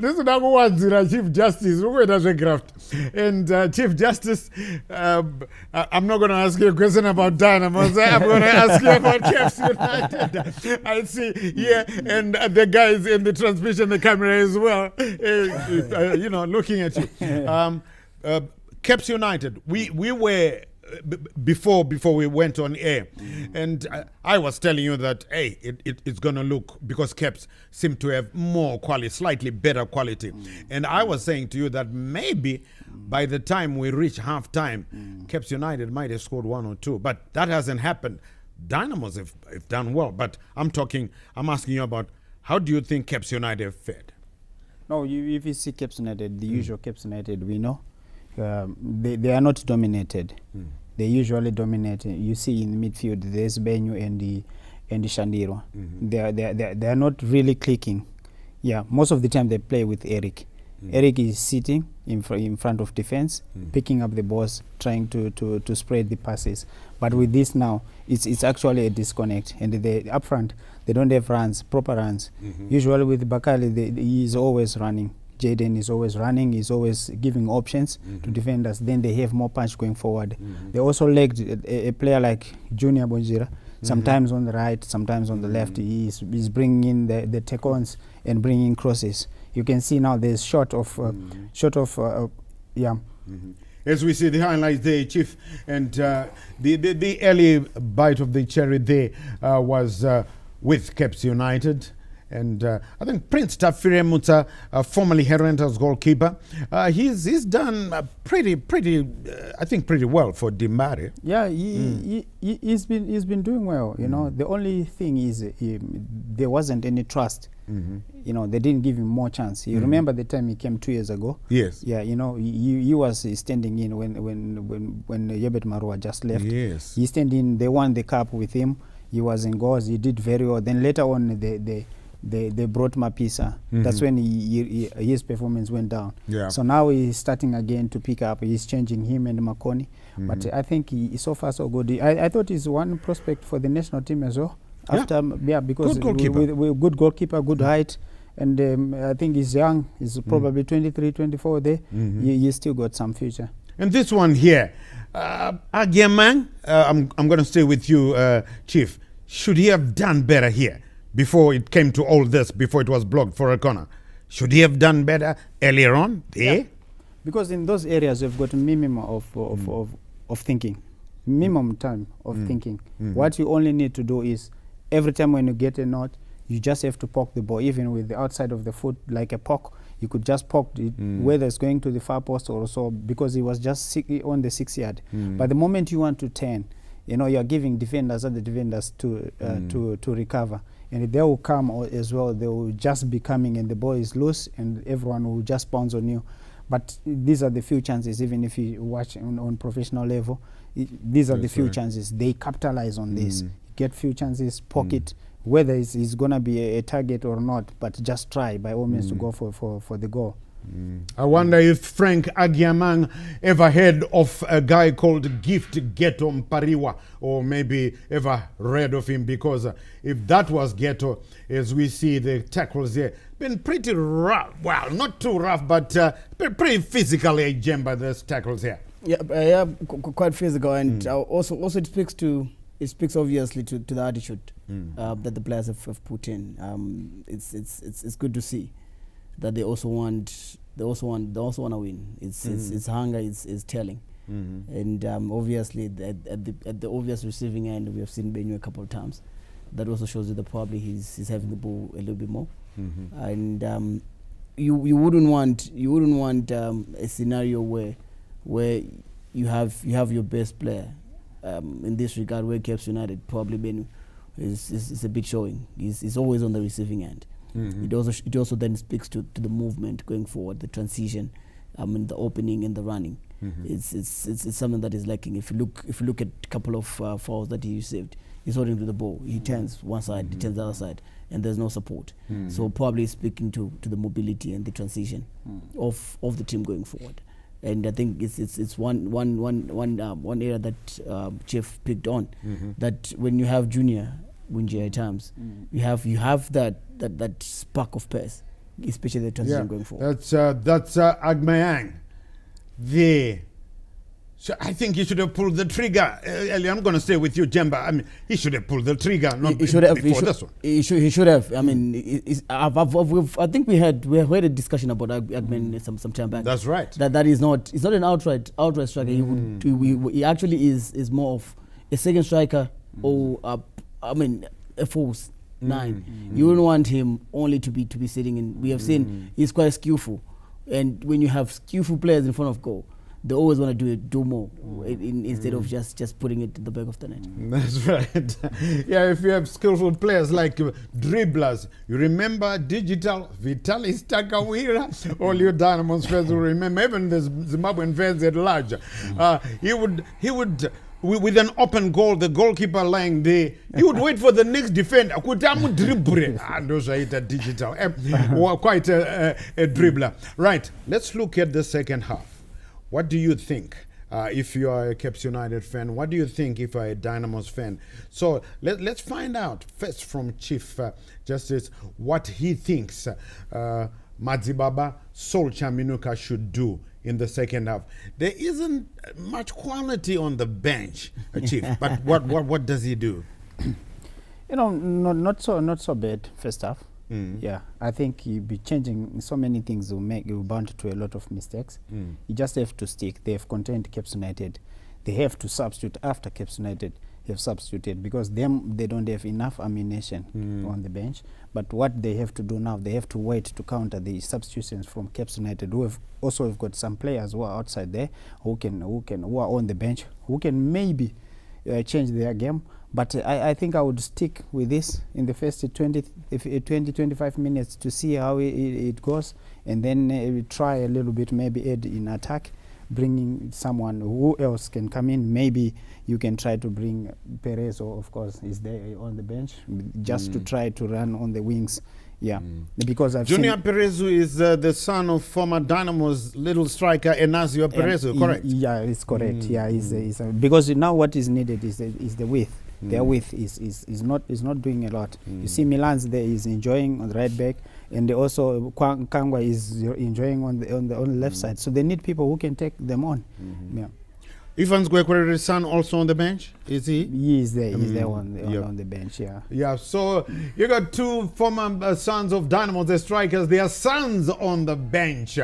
Speaker 3: is not what Chief Justice, as a graft. And Chief Justice, I'm not going to ask you a question about Dynamos. I'm going to ask you about Caps United. I see, yeah. And the guys in the transmission, the camera as well, looking at you. Caps United, we were, before we went on air, and I was telling you that, hey, it's going to look, because Caps seem to have more quality, slightly better quality. And I was saying to you that maybe by the time we reach halftime, Caps United might have scored 1 or 2, but that hasn't happened. Dynamos have done well, but I'm asking you about, how do you think Caps United have fared?
Speaker 5: No, if you see Caps United, the usual Caps United, we know they are not dominated. They usually dominate. You see in the midfield, there's Benyu and the Shandiro. They are not really clicking. Yeah, most of the time they play with Eric. Eric is sitting in front of defense, picking up the balls, trying to spread the passes. But with this now, it's actually a disconnect. And up front, they don't have proper runs. Usually with Bakali, he is always running. Jaden is always running. He's always giving options to defenders. Then they have more punch going forward. They also lacked a player like Junior Bonjira. Sometimes on the right, sometimes on the left. He's bringing in the take-ons and bringing crosses. You can see now there's short of.
Speaker 3: As we see the highlights there, Chief, and the early bite of the cherry there was with Caps United. And I think Prince Tafire Muta, formerly Herenta's goalkeeper, he's done pretty well for Dimbare.
Speaker 5: Yeah, he's been doing well. You know, the only thing is there wasn't any trust. You know, they didn't give him more chance. You remember the time he came 2 years ago?
Speaker 3: Yes.
Speaker 5: Yeah, you know, he was standing in when Yebet Marua just left.
Speaker 3: Yes.
Speaker 5: He stand in. They won the cup with him. He was in goals. He did very well. Then later on, they brought Mapisa. That's when his performance went down.
Speaker 3: Yeah.
Speaker 5: So now he's starting again to pick up. He's changing him and Makoni. But I think so far so good. I thought he's one prospect for the national team as well. Because
Speaker 3: good goalkeeper.
Speaker 5: Good goalkeeper, good height. And I think he's young. He's probably 23, 24 there. He's still got some future.
Speaker 3: And this one here, Agiaman, I'm going to stay with you, Chief. Should he have done better here before it came to all this, before it was blocked for a corner? Should he have done better earlier on there? Yeah.
Speaker 5: Because in those areas, we've got a minimum of thinking, minimum time of thinking. What you only need to do is, every time when you get a knot, you just have to poke the ball, even with the outside of the foot, like a poke. You could just poke it, whether it's going to the far post or so, because he was just on the 6 yard. But the moment you want to turn, You know, you're giving defenders other defenders to recover, and they will come as well. They will just be coming, and the ball is loose, and everyone will just bounce on you. But these are the few chances. Even if you watch on professional level, these are the few chances. They capitalize on this. Get few chances, pocket. Whether it's going to be a target or not, but just try by all means to go for the goal.
Speaker 3: I wonder if Frank Agiamang ever heard of a guy called Gift Ghetto Mpariwa, or maybe ever read of him, because if that was Ghetto, as we see the tackles here, been pretty rough. Well, not too rough, but pretty physically jammed, those tackles here.
Speaker 4: Yeah, quite physical, and also it speaks obviously to the attitude that the players have put in. It's good to see that they also want to win. It's hunger is telling, and obviously at the obvious receiving end, we have seen Benyu a couple of times. That also shows you that probably he's having the ball a little bit more, and you wouldn't want a scenario where you have your best player. In this regard, where Cape United probably been is a bit showing. He's always on the receiving end. It also then speaks to the movement going forward, the transition, in the opening and the running. It's something that is lacking. If you look at a couple of fouls that he received, he's holding to the ball. He turns one side, he turns the other side, and there's no support. So probably speaking to the mobility and the transition of the team going forward. And I think it's one area that Chief picked on, that when you have Junior Bunji at times, you have that spark of pace, especially the transition going forward.
Speaker 3: That's Agmayang. So I think he should have pulled the trigger. I'm going to stay with you, Jemba. I mean, he should have pulled the trigger. Not
Speaker 4: he should have.
Speaker 3: This one.
Speaker 4: He should have. I mean, I think we had a discussion about Agman some time back.
Speaker 3: That's right.
Speaker 4: That is not. It's not an outright striker. He actually is more of a second striker or a false nine. You wouldn't want him only to be sitting in. We have seen he's quite skillful, and when you have skillful players in front of goal, they always want to do more instead of just putting it in the back of the net.
Speaker 3: That's right. Yeah, if you have skillful players like dribblers, you remember Digital, Vitalis Takawira, all your Dynamos fans will remember, even the Zimbabwean fans at large. He would with an open goal, the goalkeeper lying there, he would wait for the next defender. Those are Digital. Quite a dribbler. Right, let's look at the second half. What do you think if you are a Cape United fan? What do you think if you are a Dynamos fan? So let's find out first from Chief Justice what he thinks Madzibaba Solskjaer Minuka should do in the second half. There isn't much quality on the bench, Chief, but what does he do?
Speaker 5: You know, not so bad first half. Yeah, I think you'll be changing so many things. Will bound to a lot of mistakes. You just have to stick. They have contained Cape United. They have to substitute after Cape United have substituted, because they don't have enough ammunition on the bench. But what they have to do now, they have to wait to counter the substitutions from Cape United, who have got some players who are outside there who are on the bench, who can maybe change their game. But I think I would stick with this in the first 20-25 minutes to see how it goes, and then try a little bit, maybe add in attack, bringing someone who else can come in. Maybe you can try to bring Perez, or of course is there on the bench, just to try to run on the wings. Yeah, because I've
Speaker 3: Junior Perez is the son of former Dynamo's little striker Enazio Perez, correct?
Speaker 5: Yeah, it's correct. Yeah, because now what is needed is the width. Their width is not doing a lot. You see, Milan's there is enjoying on the right back, and also Kangwa is enjoying on the left side. So they need people who can take them on. Yeah.
Speaker 3: Evans Gwekwerere's son also on the bench, is he?
Speaker 5: He is there. He's there on the bench. Yeah.
Speaker 3: Yeah. So you got two former sons of Dynamo, the strikers. Their sons on the bench.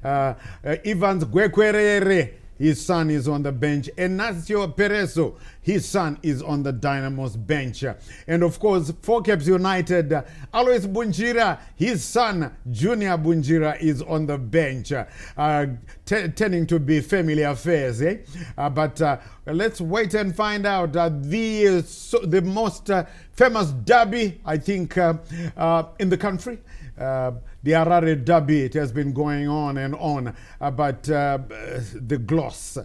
Speaker 3: Evans Gwekwerere, his son is on the bench. Enacio Perezo, his son is on the Dynamo's bench. And of course, for Cape United, Alois Bunjira, his son, Junior Bunjira, is on the bench. tending to be family affairs, eh? But let's wait and find out. The most famous derby, I think, in the country. The HARARE derby, it has been going on and on, but the gloss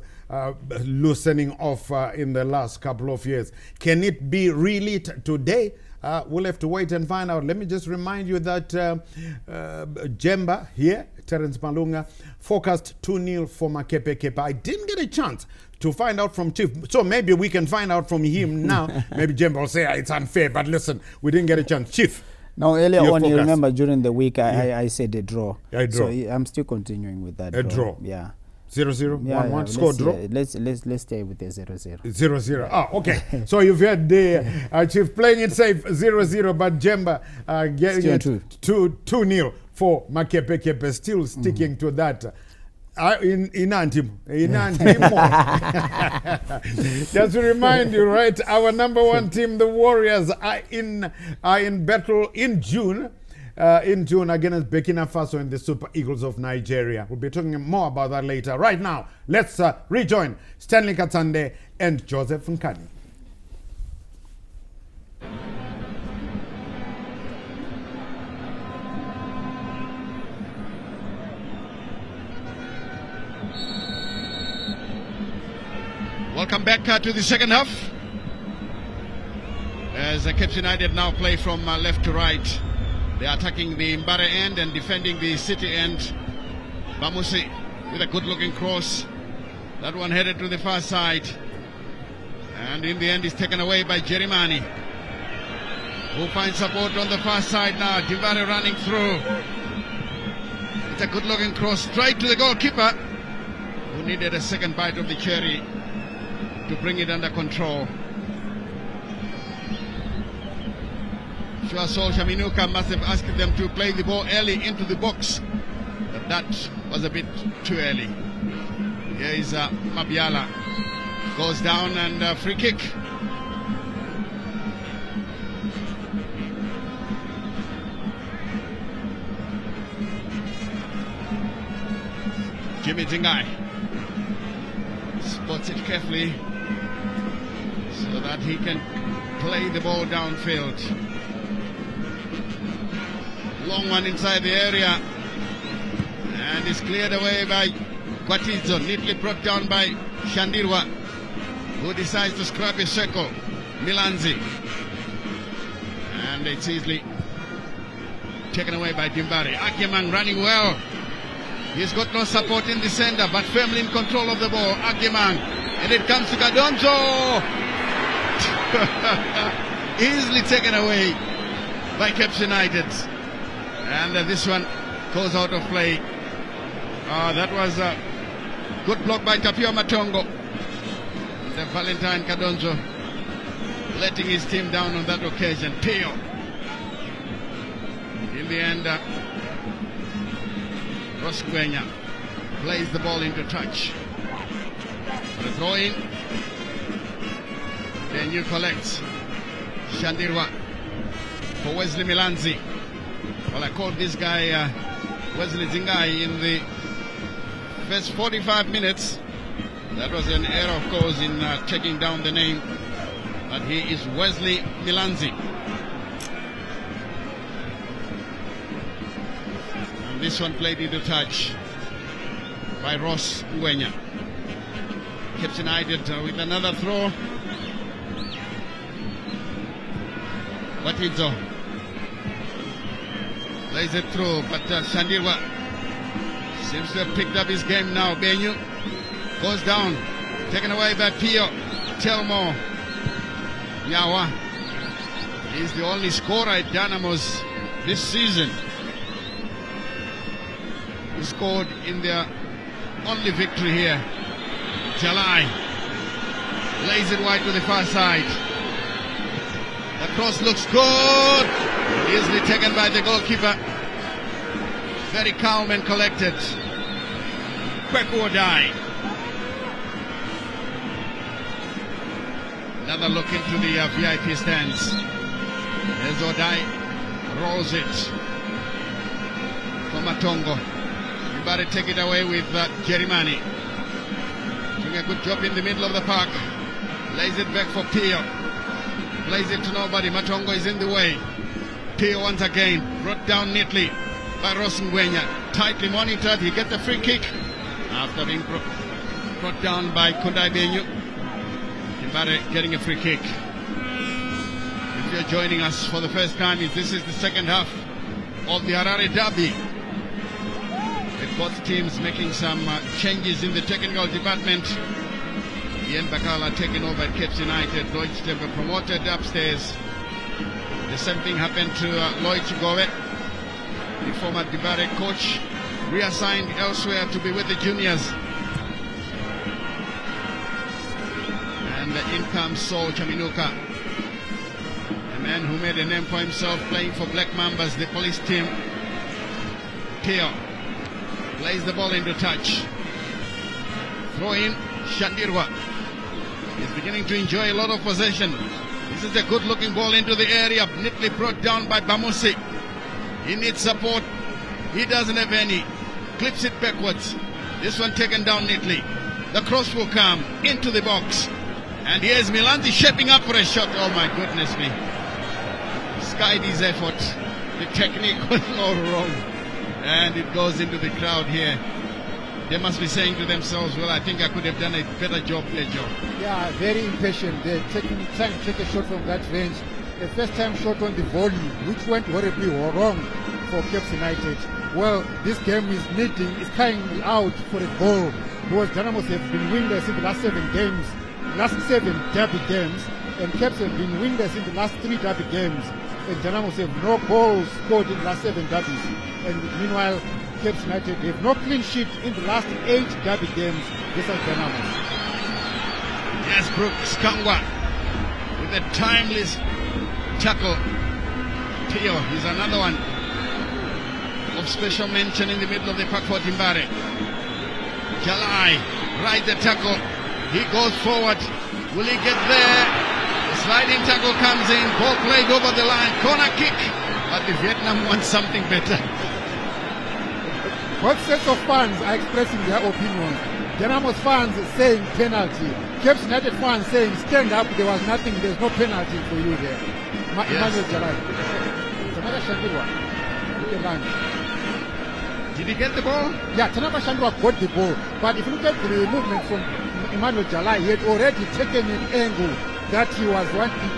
Speaker 3: loosening off in the last couple of years. Can it be really today? We'll have to wait and find out. Let me just remind you that Jemba here, Terence Malunga, forecast 2-0 for Makepe. I didn't get a chance to find out from Chief, so maybe we can find out from him now. Maybe Jemba will say it's unfair, but listen, we didn't get a chance. Chief.
Speaker 5: Now, earlier on,
Speaker 3: focus.
Speaker 5: you remember during the week, I said a draw.
Speaker 3: A draw.
Speaker 5: So I'm still continuing with that.
Speaker 3: A draw.
Speaker 5: Yeah.
Speaker 3: 0-0,
Speaker 5: Yeah,
Speaker 3: 1-1,
Speaker 5: yeah.
Speaker 3: score draw.
Speaker 5: Let's stay with the 0-0.
Speaker 3: 0-0. Ah, okay. So you've had the Chief playing it safe 0-0, but Jemba getting it 2-0 for Makepe, still sticking to that. Just to remind you, right? Our number one team, the Warriors, are in battle in June. Against Burkina Faso and the Super Eagles of Nigeria. We'll be talking more about that later. Right now, let's rejoin Stanley Katsande and Joseph Nkani.
Speaker 1: Welcome back to the second half. As Cape United now play from left to right. They are attacking the Mbare end and defending the City end. Bamusi with a good-looking cross. That one headed to the far side. And in the end is taken away by Jerimani, who finds support on the far side now. Mbare running through. It's a good-looking cross straight to the goalkeeper, who needed a second bite of the cherry to bring it under control. Solskjaer Minuka must have asked them to play the ball early into the box, but that was a bit too early. Here is Mabiala, goes down and free kick. Jimmy Zingai spots it carefully so that he can play the ball downfield. Long one inside the area, and is cleared away by Kwatizo, neatly brought down by Shandirwa, who decides to scrap a circle. Milanzi, and it's easily taken away by Dimbari. Agyemang running well. He's got no support in the center, but firmly in control of the ball. Agyemang, and it comes to Kadonzo. Easily taken away by Cape United. And this one goes out of play. That was a good block by Tapio Matongo. The Valentine Kadonzo letting his team down on that occasion. Pio. In the end, Rosquenya plays the ball into touch. For a throw in. Then you collect. Shandirwa for Wesley Milanzi. Well, I called this guy Wesley Zingai in the first 45 minutes. That was an error, of course, in taking down the name. But he is Wesley Milanzi. And this one played into touch by Ross Uwenya. Cape United with another throw. Watidzo lays it through, but Shandirwa seems to have picked up his game now. Benyu goes down, taken away by Pio. Telmo Yawa is the only scorer at Dynamos this season. He scored in their only victory here. Jalai lays it wide to the far side. The cross looks good. Easily taken by the goalkeeper. Very calm and collected. Kweku Odai. Another look into the VIP stands. There's Odai. Rolls it. For Matongo. Timbare take it away with Jerimani. Doing a good job in the middle of the park. Lays it back for Pio. Plays it to nobody. Matongo is in the way. Pio once again. Brought down neatly by Rosengwenya. Tightly monitored. He gets a free kick after being brought down by Kundai Benyu. Timbare getting a free kick. If you're joining us for the first time, this is the second half of the Harare Derby. With both teams making some changes in the technical department. Ian Bakala taking over at Cape United. Lloyd Temple promoted upstairs. The same thing happened to Lloyd Chigowe, the former Dibare coach, reassigned elsewhere to be with the juniors. And in comes Saul Chaminuka, a man who made a name for himself playing for Black Mambas, the police team. Pio plays the ball into touch. Throw in, Shandirwa is beginning to enjoy a lot of possession. This is a good looking ball into the area, neatly brought down by Bamusi. He needs support, he doesn't have any. Clips it backwards. This one taken down neatly. The cross will come into the box. And here's Milanzi shaping up for a shot. Oh my goodness me. Skied his effort. The technique was all wrong. And it goes into the crowd here. They must be saying to themselves, well, I think I could have done a better job here, Joe.
Speaker 2: Yeah, very impatient. They're trying to take a shot from that range. The first time shot on the volley, which went horribly wrong for Cape United. Well, this game is crying out for a goal. Because Dynamos have been winless in the last 7 games, last 7 derby games, and Caps have been winless in the last 3 derby games. And Dynamos have no goals scored in the last 7 derbies. And meanwhile, Cape United have no clean sheet in the last 8 derby games. This is Dynamos.
Speaker 1: Yes, Brooks Kangwa with a timeless tackle. Pio is another one of special mention in the middle of the park for Timbare. Jalai, right the tackle. He goes forward. Will he get there? The sliding tackle comes in. Ball played over the line. Corner kick. But the Vietnam wants something better.
Speaker 2: Both sets of fans are expressing their opinions. Dynamos fans saying penalty. Cape United fans saying stand up, there was nothing, there's no penalty for you there. Emmanuel Jalai. Tanaka Shandirwa. Look at lunch.
Speaker 1: Did he get the ball?
Speaker 2: Yeah, Tanaka Shandirwa got the ball. But if you look at the movement from Emmanuel Jalai, he had already taken an angle that he was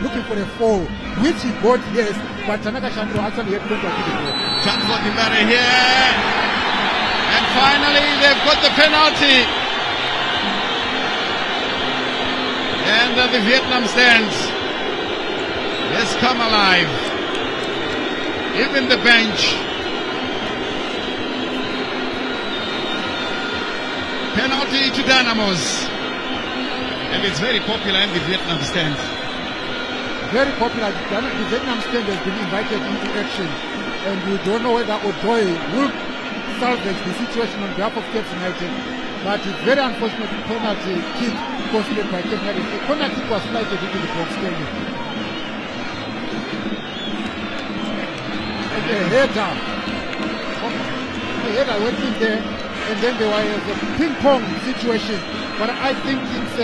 Speaker 2: looking for a fall, which he got, yes, but Tanaka Shandirwa actually had contact with the ball.
Speaker 1: Chance for Timbare here. And finally, they've got the penalty. And the Vietnam stands. Let's come alive. Even the bench. Penalty to Dynamos. And it's very popular in the Vietnam stand.
Speaker 2: Very popular. The Vietnam stand has been invited into action. And we don't know whether Odoi will salvage the situation on behalf of Cape United, but it's very unfortunate penalty kick considered by Cape United. A corner kick was flighted into the box stadium. And a header went in there, and then there was a ping-pong situation, but I think it's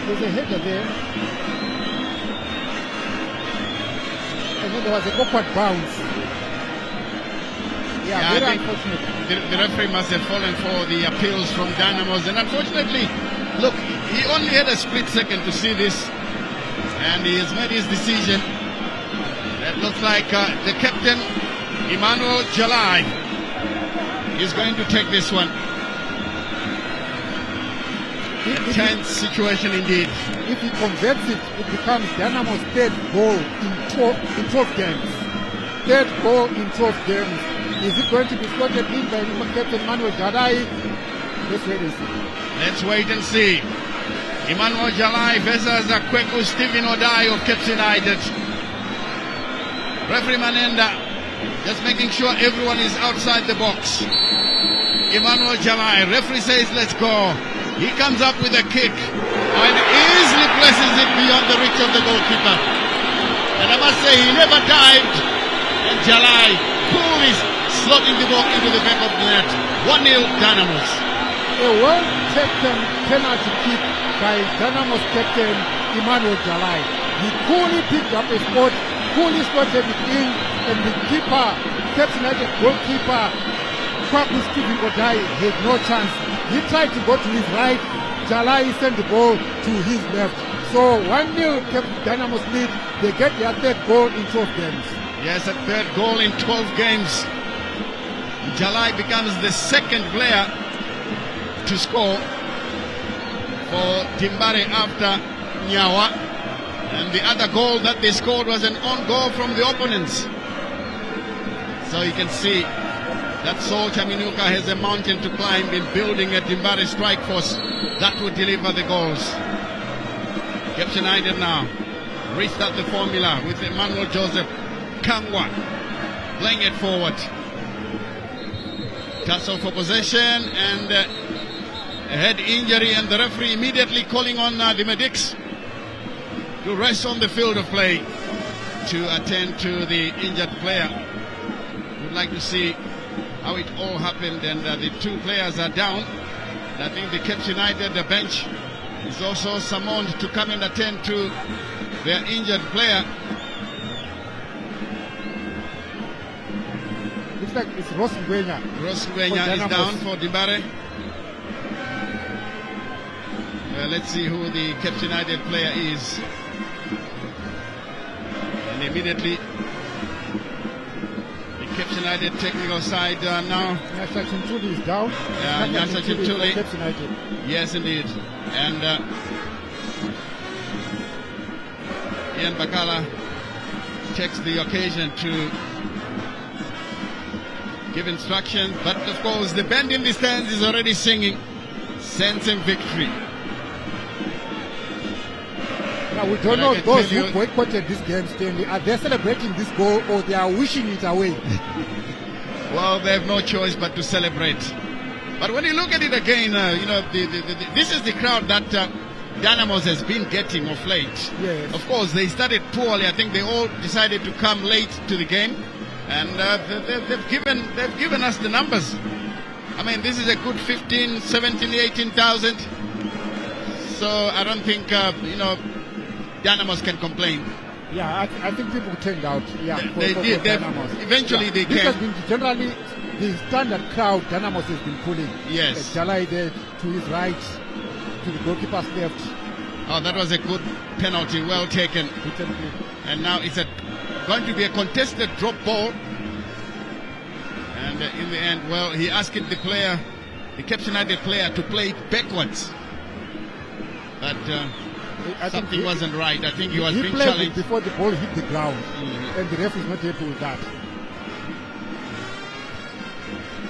Speaker 2: there's a header there, and then there was a awkward bounce. Yeah, very unfortunate.
Speaker 1: The referee must have fallen for the appeals from Dynamos, and unfortunately, look, he only had a split second to see this, and he has made his decision. It looks like the captain, Emmanuel Jalai, is going to take this one. A tense situation indeed.
Speaker 2: If he converts it, it becomes Dynamo's third goal in 12 games. Third goal in 12 games. Is it going to be slotted in by Captain Emmanuel Jalai? Let's wait and see.
Speaker 1: Let's wait and see. Emmanuel Jalai versus Kweku Stephen Odai of Cape United. Referee Manenda just making sure everyone is outside the box. Emmanuel Jalai, referee says let's go. He comes up with a kick and easily places it beyond the reach of the goalkeeper. And I must say he never dived. And Jalai pulled his slotting the ball into the back of the net. 1-0 Dynamos.
Speaker 2: A well-taken penalty kick by Dynamos captain Emmanuel Jalai. He coolly picked up a spot, coolly slotted it in, and the keeper, Cape United goalkeeper, Kwaku Stephen Odai, had no chance. He tried to go to his right, Jalai sent the ball to his left. So 1-0 Cape Dynamos lead. They get their third goal in 12 games.
Speaker 1: Yes, a third goal in 12 games. Jalai becomes the second player to score for Dimbare after Nyawa. And the other goal that they scored was an own goal from the opponents. So you can see that Saul Chaminuka has a mountain to climb in building a Dimbare strike force that would deliver the goals. Cape United now restart the formula with Emmanuel Joseph Kangwa playing it forward. Tussle for possession and a head injury, and the referee immediately calling on the medics to rest on the field of play to attend to the injured player. We'd like to see how it all happened, and the two players are down. And I think the Cape United bench is also summoned to come and attend to their injured player.
Speaker 2: Looks like it's Ross Ngwenya.
Speaker 1: Ross Ngwenya is down for Dimbare. Let's see who the Cape United player is. And immediately the Cape United technical side now.
Speaker 2: Nyasha Chintuli is down.
Speaker 1: Nyasha Chintuli.
Speaker 2: Cape United.
Speaker 1: Yes, indeed. And Ian Bakala takes the occasion to give instruction, but of course the band in the stands is already singing "Sensing Victory."
Speaker 2: Now we don't know those who boycotted this game, Stanley. Are they celebrating this goal or they are wishing it away?
Speaker 1: Well, they have no choice but to celebrate. But when you look at it again, this is the crowd that Dynamos has been getting of late.
Speaker 2: Yes.
Speaker 1: Of course, they started poorly. I think they all decided to come late to the game, and they've given us the numbers. I mean, this is a good 15, 17, 18,000. So I don't think Dynamos can complain.
Speaker 2: Yeah, I think people turned out. Yeah,
Speaker 1: they did. Eventually, they
Speaker 2: this
Speaker 1: came.
Speaker 2: has been generally the standard crowd Dynamos has been pulling.
Speaker 1: Yes.
Speaker 2: Jalai there to his right, to the goalkeeper's left.
Speaker 1: Oh, that was a good penalty, well taken. And now it's going to be a contested drop ball. And in the end, well, he asked the player, the Cape United player, to play it backwards. But something wasn't right. I think he was being challenged
Speaker 2: before the ball hit the ground, and the ref is not happy with that.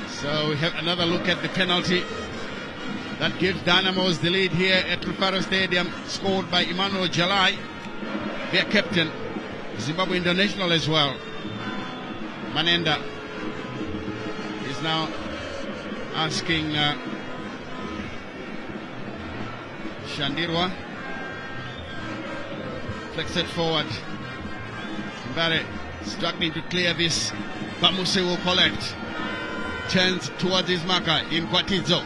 Speaker 1: So we have another look at the penalty that gives Dynamos the lead here at Rufaro Stadium, scored by Emmanuel Jalai, their captain, Zimbabwe international as well. Manenda is now asking Shandirwa, flex it forward. Mbare struggling to clear this. Bamuse will collect. Turns towards his marker in Kwatizo.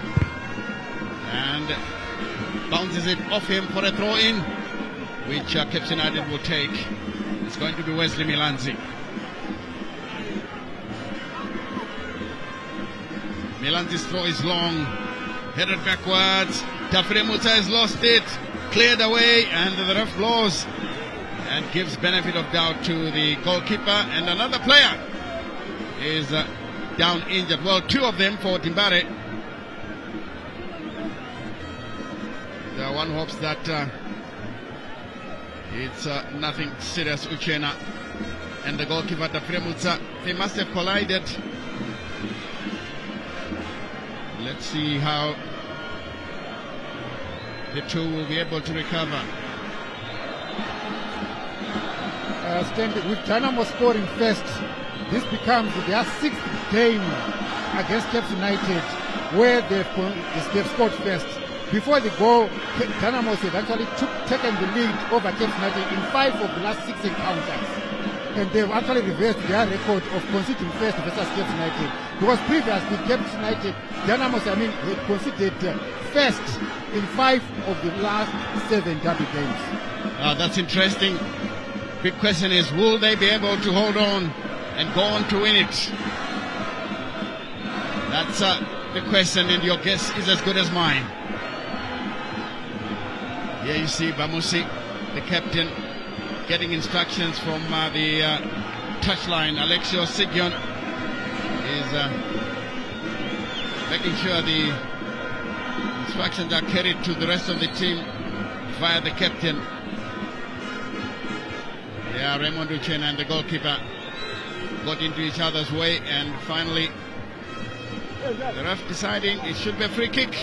Speaker 1: And bounces it off him for a throw-in, which Cape United will take. It's going to be Wesley Milanzi. Milanzi's throw is long, headed backwards. Tafire Musa has lost it, cleared away, and the ref blows and gives benefit of doubt to the goalkeeper. And another player is down injured. Well, two of them for Dimbare. The one hopes that it's nothing serious. Uchena and the goalkeeper Tafire Musa, they must have collided. Let's see how the two will be able to recover.
Speaker 2: With Dynamo scoring first, this becomes their sixth game against Cape United, where they've scored first. Before the goal, Dynamo had actually taken the lead over Cape United in 5 of the last 6 encounters. and they've actually reversed their record of conceding first versus Cape United. Because previously, Cape United, Dynamos, had conceded first in 5 of the last 7 derby games.
Speaker 1: That's interesting. Big question is, will they be able to hold on and go on to win it? That's the question, and your guess is as good as mine. Here you see Bamusi, the captain, getting instructions from the touchline. Alexio Sigion is making sure the instructions are carried to the rest of the team via the captain. Yeah, Raymond Uchena and the goalkeeper got into each other's way, and finally the ref deciding it should be a free kick.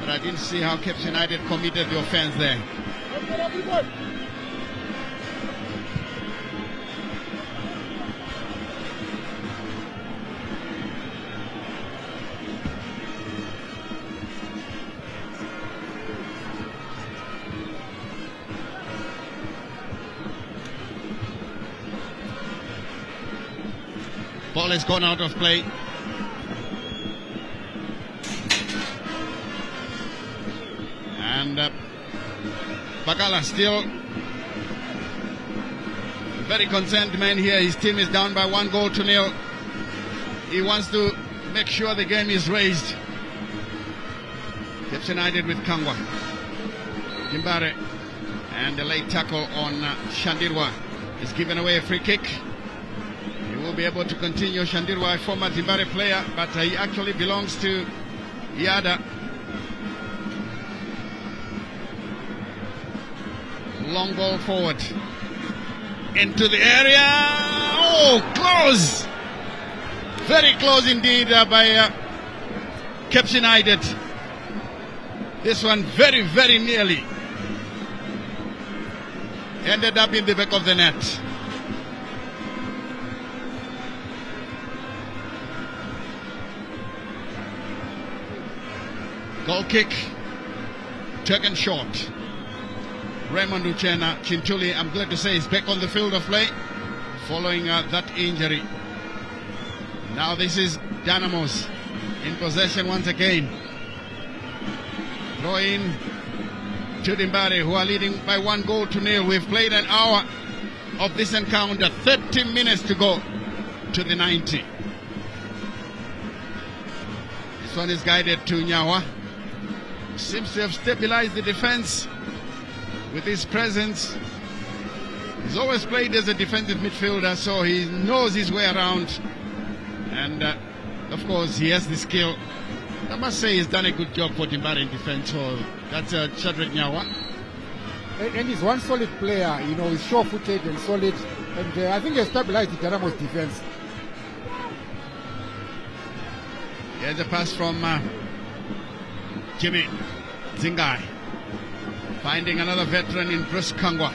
Speaker 1: But I didn't see how Cape United committed the offense there. Ball has gone out of play. And Bagala still very concerned man here. His team is down by 1-0. He wants to make sure the game is raised. Cape United with Kangwa. Dimbare. And the late tackle on Shandirwa is given away a free kick. He will be able to continue. Shandirwa, a former Dimbare player, but he actually belongs to Yada. Long ball forward into the area. Oh, close! Very close indeed by Cape United. This one very, very nearly ended up in the back of the net. Goal kick, taken short. Raymond Uchena Chintuli, I'm glad to say, is back on the field of play following that injury. Now this is Dynamos in possession once again. Throw in to Dimbare, who are leading by 1-0. We've played an hour of this encounter, 30 minutes to go to the 90. This one is guided to Nyawa. Seems to have stabilized the defense with his presence. He's always played as a defensive midfielder, so he knows his way around. And of course, he has the skill. I must say he's done a good job for Dimbare in defense. So that's Shadrack Nyawa.
Speaker 2: And he's one solid player, you know, he's sure-footed and solid. And I think he stabilized the Dynamos defense.
Speaker 1: Here's a pass from Jimmy Zingai. Finding another veteran in Bruce Kangwa.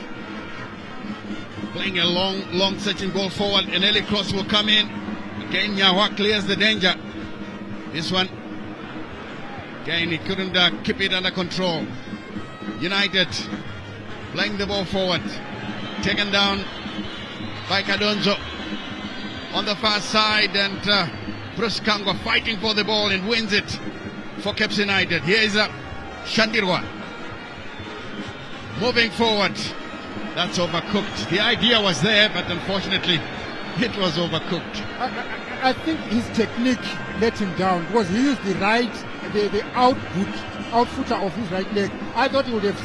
Speaker 1: Playing a long searching ball forward. An early cross will come in. Again, Nyawa clears the danger. This one, again, he couldn't keep it under control. United playing the ball forward. Taken down by Kadonzo on the far side, and Bruce Kangwa fighting for the ball and wins it for Cape United. Here is Shandirwa. Moving forward, that's overcooked. The idea was there, but unfortunately, it was overcooked.
Speaker 2: I think his technique let him down because he used the outfooter of his right leg. I thought he would have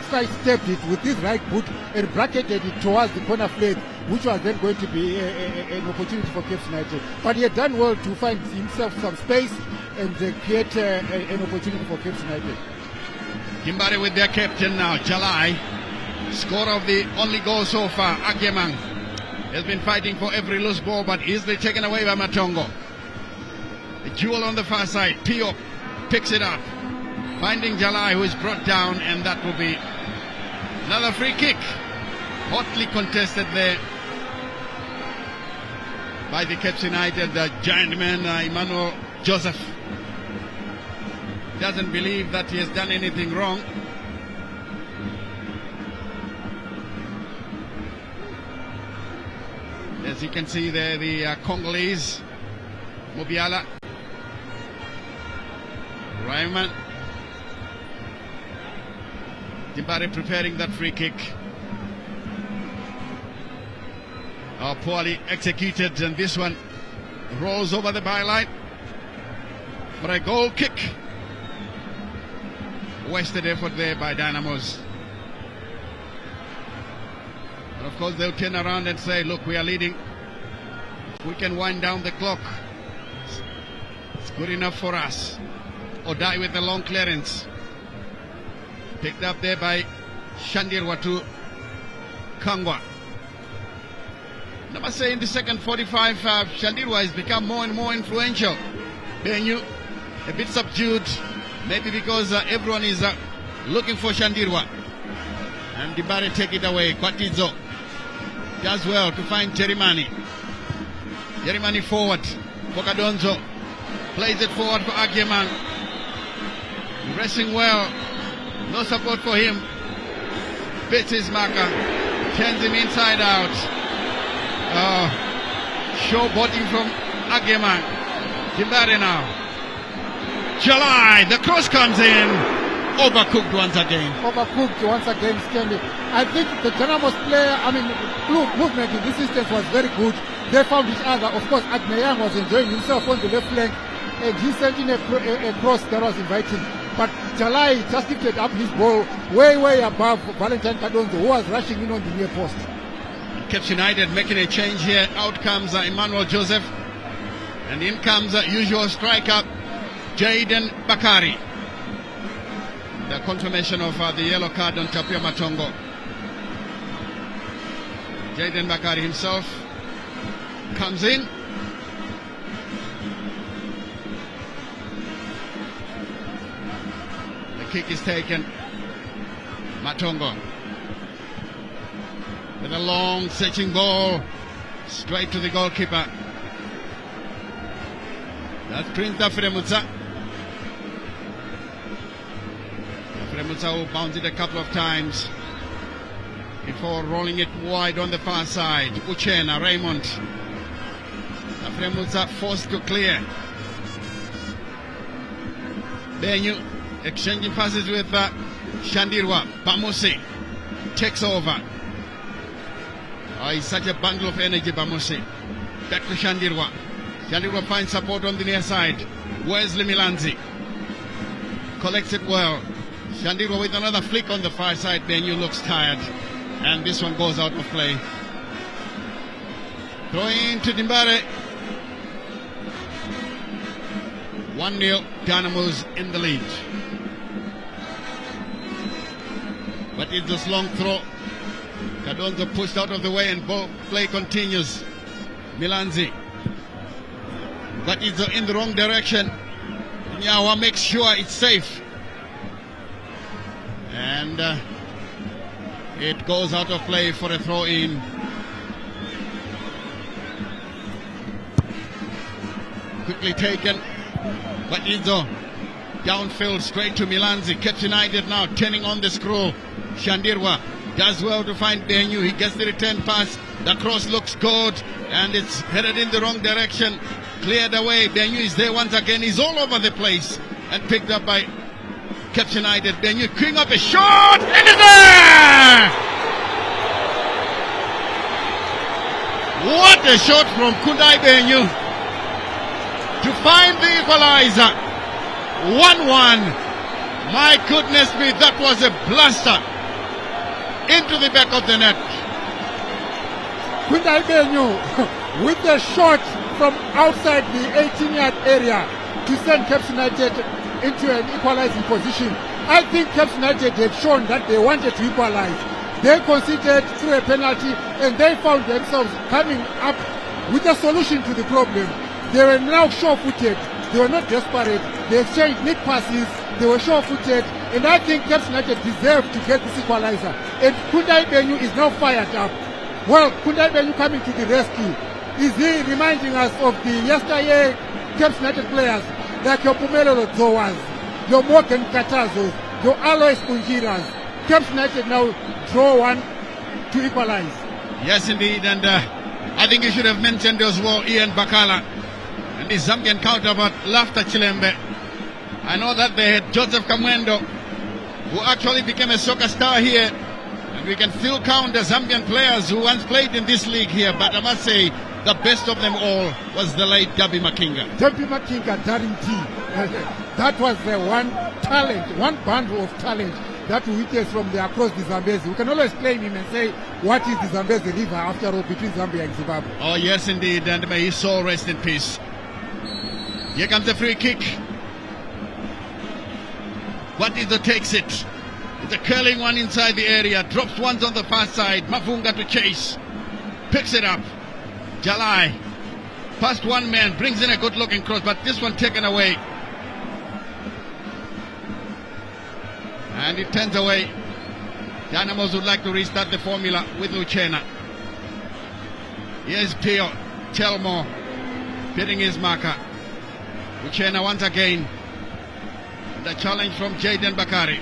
Speaker 2: sidestepped it with his right foot and bracketed it towards the corner flag, which was then going to be an opportunity for Cape United. But he had done well to find himself some space and create an opportunity for Cape United.
Speaker 1: Dimbare with their captain now, Jalai. Scorer of the only goal so far, Agyemang, has been fighting for every loose ball, but easily taken away by Matongo. The duel on the far side, Pio picks it up, finding Jalai, who is brought down, and that will be another free kick. Hotly contested there by the Cape United, the giant man, Emmanuel Joseph. Doesn't believe that he has done anything wrong. As you can see there, the Congolese, Mobiala, Ryman, Dimbare preparing that free kick. Poorly executed, and this one rolls over the byline for a goal kick. Wasted effort there by Dynamos. And of course they'll turn around and say, look, we are leading. We can wind down the clock. It's good enough for us. Or die with a long clearance. Picked up there by Shandirwa to Kangwa. I must say in the second 45, Shandirwa has become more and more influential. Benyu, a bit subdued, maybe because everyone is looking for Shandirwa. And Dibare take it away. Kwatizo does well to find Jerimani. Jerimani forward for Kadonzo. Plays it forward for Agyeman. Pressing well. No support for him. Bits his marker. Turns him inside out. Showboating from Agyeman. Dibare now. July. The cross comes in. Overcooked once again.
Speaker 2: Stanley. I think the Dynamos player, movement in this instance was very good. They found each other. Of course, Agmeyan was enjoying himself on the left flank, and he sent in a cross that was inviting. But Jalai just lifted up his ball way above Valentine Kadonzo, who was rushing in on the near post.
Speaker 1: Caps United making a change here. Out comes Emmanuel Joseph, and in comes usual striker Jaden Bakari. The confirmation of the yellow card on Tapia Matongo. Jaden Bakari himself comes in. The kick is taken. Matongo with a long searching ball straight to the goalkeeper. That's Prince Dafremutsa. Dafremutsa who bounced it a couple of times before rolling it wide on the far side. Uchena, Raymond. Dafremutsa forced to clear. Benyu exchanging passes with Shandirwa. Bamusi takes over. He's such a bundle of energy, Bamusi. Back to Shandirwa. Shandirwa finds support on the near side. Wesley Milanzi collects it well. Shandirwa with another flick on the far side. Benyu looks tired, and this one goes out of play. Throwing to Dimbare. 1-0, Dynamos in the lead. But it's this long throw. Kadonzo pushed out of the way, and ball play continues. Milanzi. But it's in the wrong direction. Nyawa makes sure it's safe. And it goes out of play for a throw in. Quickly taken. But Izo downfield straight to Milanzi. Caps United now turning on the screw. Shandirwa does well to find Benyu. He gets the return pass. The cross looks good, and it's headed in the wrong direction. Cleared away. Benyu is there once again. He's all over the place and picked up by Caps United. Benyu queuing up a shot. It is there! What a shot from Kundai Benyu to find the equalizer. 1-1. My goodness me, that was a blaster into the back of the net.
Speaker 2: Kundai Benyu with the shot from outside the 18-yard area to send Caps United into an equalizing position. I think Caps United had shown that they wanted to equalize. They conceded through a penalty, and they found themselves coming up with a solution to the problem. They were now sure-footed. They were not desperate. They exchanged neat passes. They were sure-footed, and I think Caps United deserved to get this equalizer. And Kundai Benyu is now fired up. Well, Kundai Benyu coming to the rescue. Is he reminding us of the yesteryear Caps United players like your Pumelo Zoas, your Morgan Katazos, your Alois Kunjiras? Caps United now draw one to equalize.
Speaker 1: Yes, indeed, and I think you should have mentioned as well Ian Bakala and the Zambian counterpart Lafta Chilembe. I know that they had Joseph Kamwendo, who actually became a soccer star here, and we can still count the Zambian players who once played in this league here, but I must say the best of them all was the late Gabi Makinga.
Speaker 2: Gabi Makinga, Darren T. That was the one talent, one bundle of talent that we witnessed from the across the Zambezi. We can always claim him and say, what is the Zambezi River after all between Zambia and Zimbabwe?
Speaker 1: Oh yes indeed, and may his soul rest in peace. Here comes the free kick. Watizo takes it. It's a curling one inside the area. Drops ones on the far side. Mavunga to chase. Picks it up. Jalai. Past one man. Brings in a good looking cross. But this one taken away. And it turns away. Dynamos would like to restart the formula with Lucena. Here's Pio. Chelmo. Hitting his marker. Lucena once again. The challenge from Jaden Bakari.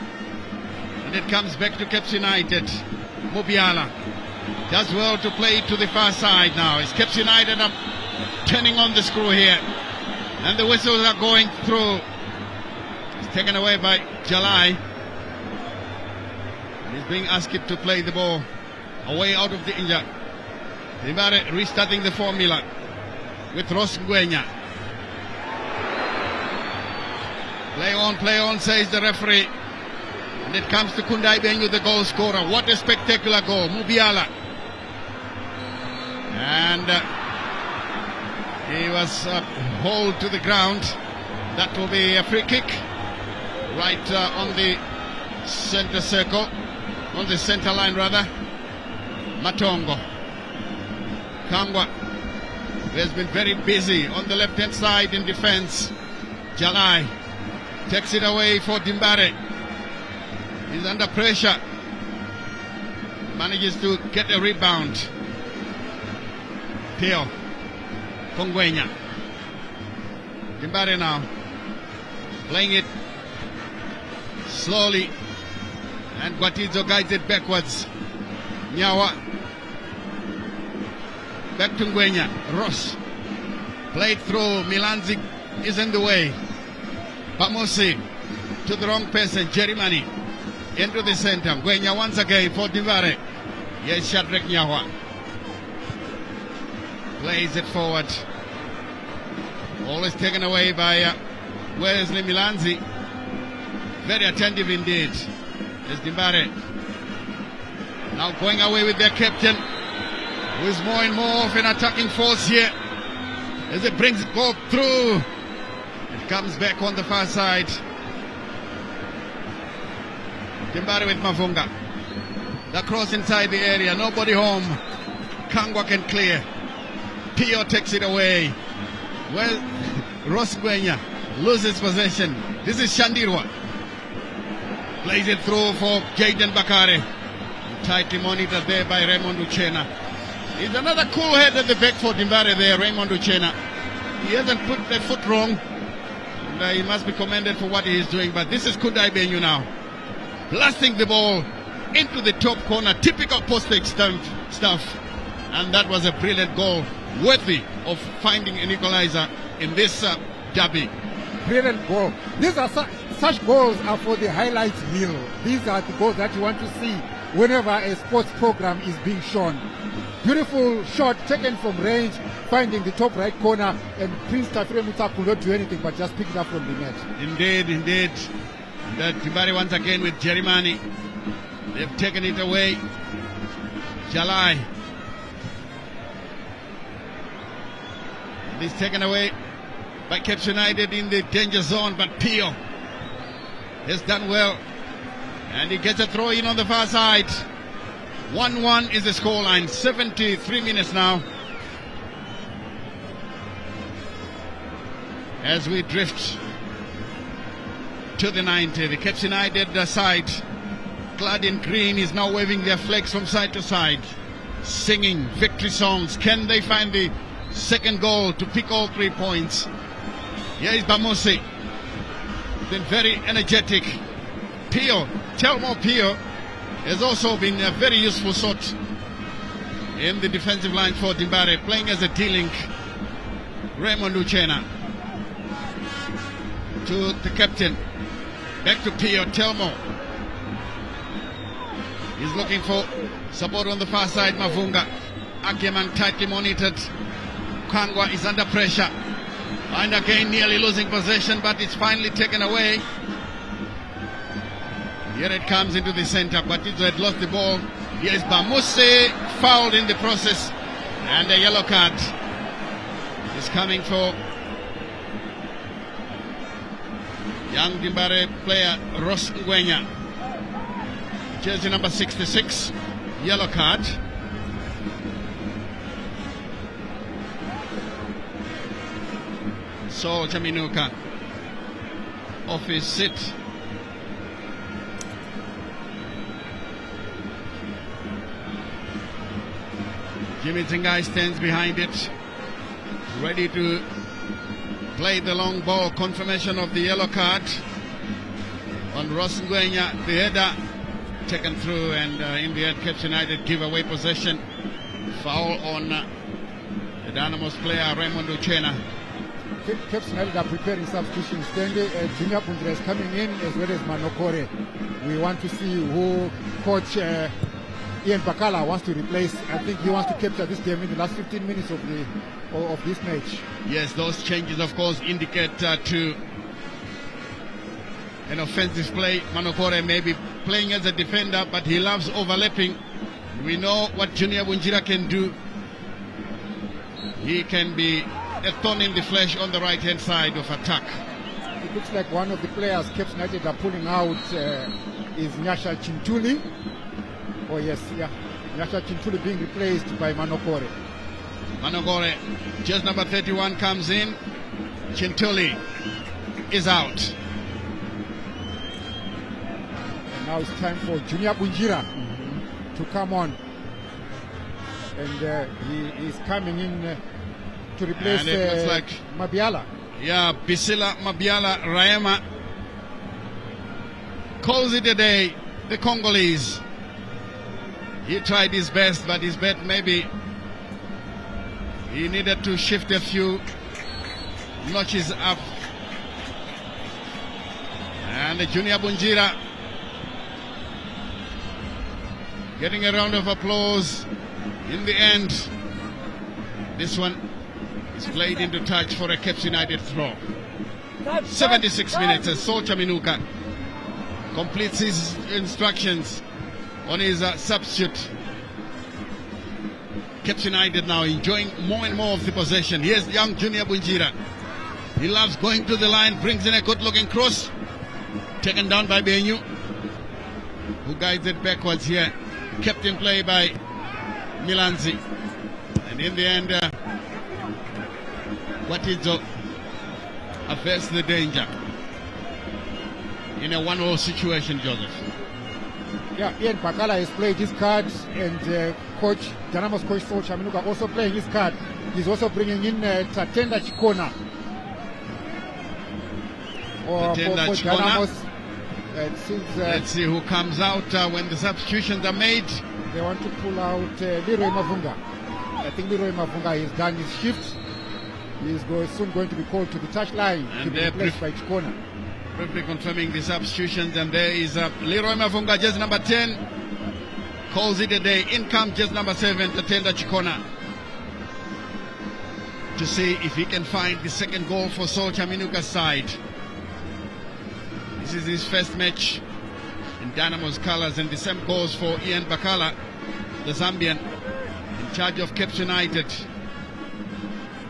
Speaker 1: And it comes back to Caps United. Mubiala does well to play to the far side now. It's Caps United up turning on the screw here. And the whistles are going through. It's taken away by Jalai. He's being asked to play the ball away out of the injury. Zimbabwe restarting the formula with Ross Ngwenya. Play on, says the referee. And it comes to Kundai Benyu, the goal scorer. What a spectacular goal. Mubiala. And he was hauled to the ground. That will be a free kick. Right on the center circle. On the center line, rather. Matongo. Kangwa, who has been very busy on the left-hand side in defense. Jalai takes it away for Dimbare. He's under pressure. Manages to get a rebound. Pio. Kongwenya. Dimbare now. Playing it slowly. And Gwatizo guides it backwards. Nyawa. Back to Ngwenya. Ross. Played through. Milanzi is in the way. Pamosi to the wrong person. Jerimani into the center. Ngwenya once again for Divare. Yes, Shadrach Nyawa. Plays it forward. Always taken away by Wesley Milanzi. Very attentive indeed. Is Dimbare now going away with their captain, who is more and more of an attacking force here as it brings it ball through. It comes back on the far side. Dimbare with Mavunga. The cross inside the area, nobody home. Kangwa can clear. Pio takes it away. Well, Ross Gwenya loses possession. This is Shandirwa. Plays it through for Jaden Bakare. Tightly monitored there by Raymond Uchena. He's another cool head at the back for Dimbare there, Raymond Uchena. He hasn't put the foot wrong. And, he must be commended for what he is doing. But this is Kundai Benyu now. Blasting the ball into the top corner. Typical postage stuff. And that was a brilliant goal. Worthy of finding an equalizer in this derby.
Speaker 2: Brilliant goal. These are such goals are for the highlights reel. These are the goals that you want to see whenever a sports program is being shown. Beautiful shot taken from range, finding the top right corner, and Prince Tafire Muta could not do anything but just pick it up from the net.
Speaker 1: Indeed. That Tibari once again with Jerimani. They've taken it away. Jalai. It's taken away by Caps United in the danger zone, but Pio has done well. And he gets a throw in on the far side. 1-1 is the scoreline. 73 minutes now. As we drift to the 90, the Caps United side, clad in green, is now waving their flags from side to side, singing victory songs. Can they find the second goal to pick all 3 points? Here is Bamosi. Been very energetic. Pio, Telmo Pio, has also been a very useful sort in the defensive line for Dimbare, playing as a D-link. Raymond Uchena to the captain, back to Pio Telmo. He's looking for support on the far side. Mavunga, Akeman tightly monitored. Kangwa is under pressure, and again nearly losing possession, but it's finally taken away. Here it comes into the center, but it had lost the ball. Here is Bamuse, fouled in the process, and a yellow card is coming for young Dimbare player Ross Ngwenya. Jersey number 66, yellow card. So Chaminuka off his sit. Jimmy Zingai stands behind it, ready to play the long ball. Confirmation of the yellow card on Ross Ngwenya. The header taken through, and in the end, Caps United give away possession. Foul on the Dynamos player Raymond Uchena.
Speaker 2: Caps United are preparing substitutions. Junior Punjira is coming in, as well as Manokore. We want to see who coach Ian Bakala wants to replace. I think he wants to capture this game in the last 15 minutes of this match.
Speaker 1: Yes, those changes, of course, indicate to an offensive play. Manokore may be playing as a defender, but he loves overlapping. We know what Junior Bunjira can do. He can be a thorn in the flesh on the right-hand side of attack.
Speaker 2: It looks like one of the players Caps United are pulling out is Nyasha Chintuli. Oh yes, yeah. Nyasha Chintuli being replaced by Manokore.
Speaker 1: Manokore, just number 31 comes in. Chintuli is out.
Speaker 2: And now it's time for Junior Bunjira to come on. And he is coming in to replace
Speaker 1: like
Speaker 2: Mabiala.
Speaker 1: Yeah, Bisila Mabiala Raema calls it a day. The Congolese. He tried his best, but his bet maybe he needed to shift a few notches up. And the Junior Bunjira getting a round of applause in the end. This one is played into touch for a Caps United throw. 76 minutes as Sol Chaminuka completes his instructions on his substitute. Caps United now enjoying more and more of the possession. Here's young Junior Bunjira. He loves going to the line, brings in a good looking cross. Taken down by Benyu, who guides it backwards here. Kept in play by Milanzi. And in the end, Watizo averts the danger in a 1-0 situation, Joseph.
Speaker 2: Yeah, Ian Bakala has played his card, and Dynamos coach Sol Chaminuka also playing his card. He's also bringing in Tatenda Chikona. For Dynamos.
Speaker 1: Let's see who comes out when the substitutions are made.
Speaker 2: They want to pull out Leroy Mavunga. I think Leroy Mavunga has done his shift. He is soon going to be called to the touchline to be replaced by Chikona.
Speaker 1: Briefly confirming the substitutions, and there is Leroy Mavunga, just number 10, calls it a day. In comes just number 7, Tatenda Chikona, to see if he can find the second goal for Sol Chaminuka's side. This is his first match in Dynamo's colours, and the same goes for Ian Bakala, the Zambian, in charge of Caps United.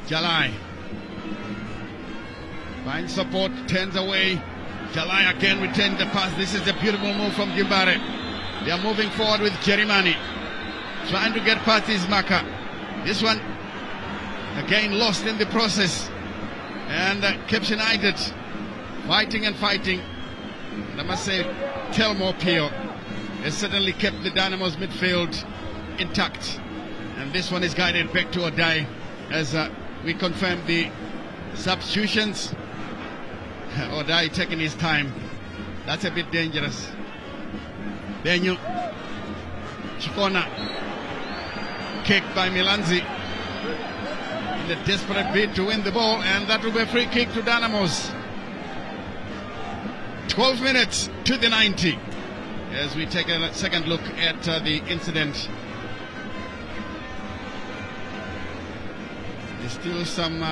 Speaker 1: Jalai finds support, turns away. Jalai again retains the pass. This is a beautiful move from Dimbare. They are moving forward with Jerimani, trying to get past his marker. This one again lost in the process, and Caps United fighting and fighting. And I must say, Telmo Pio has certainly kept the Dynamos midfield intact, and this one is guided back to Odai as we confirm the substitutions. Odai taking his time. That's a bit dangerous. Benyu, Chikona, kick by Milanzi in a desperate bid to win the ball, and that will be a free kick to Dynamos. 12 minutes to the 90 as we take a second look at the incident. There's still some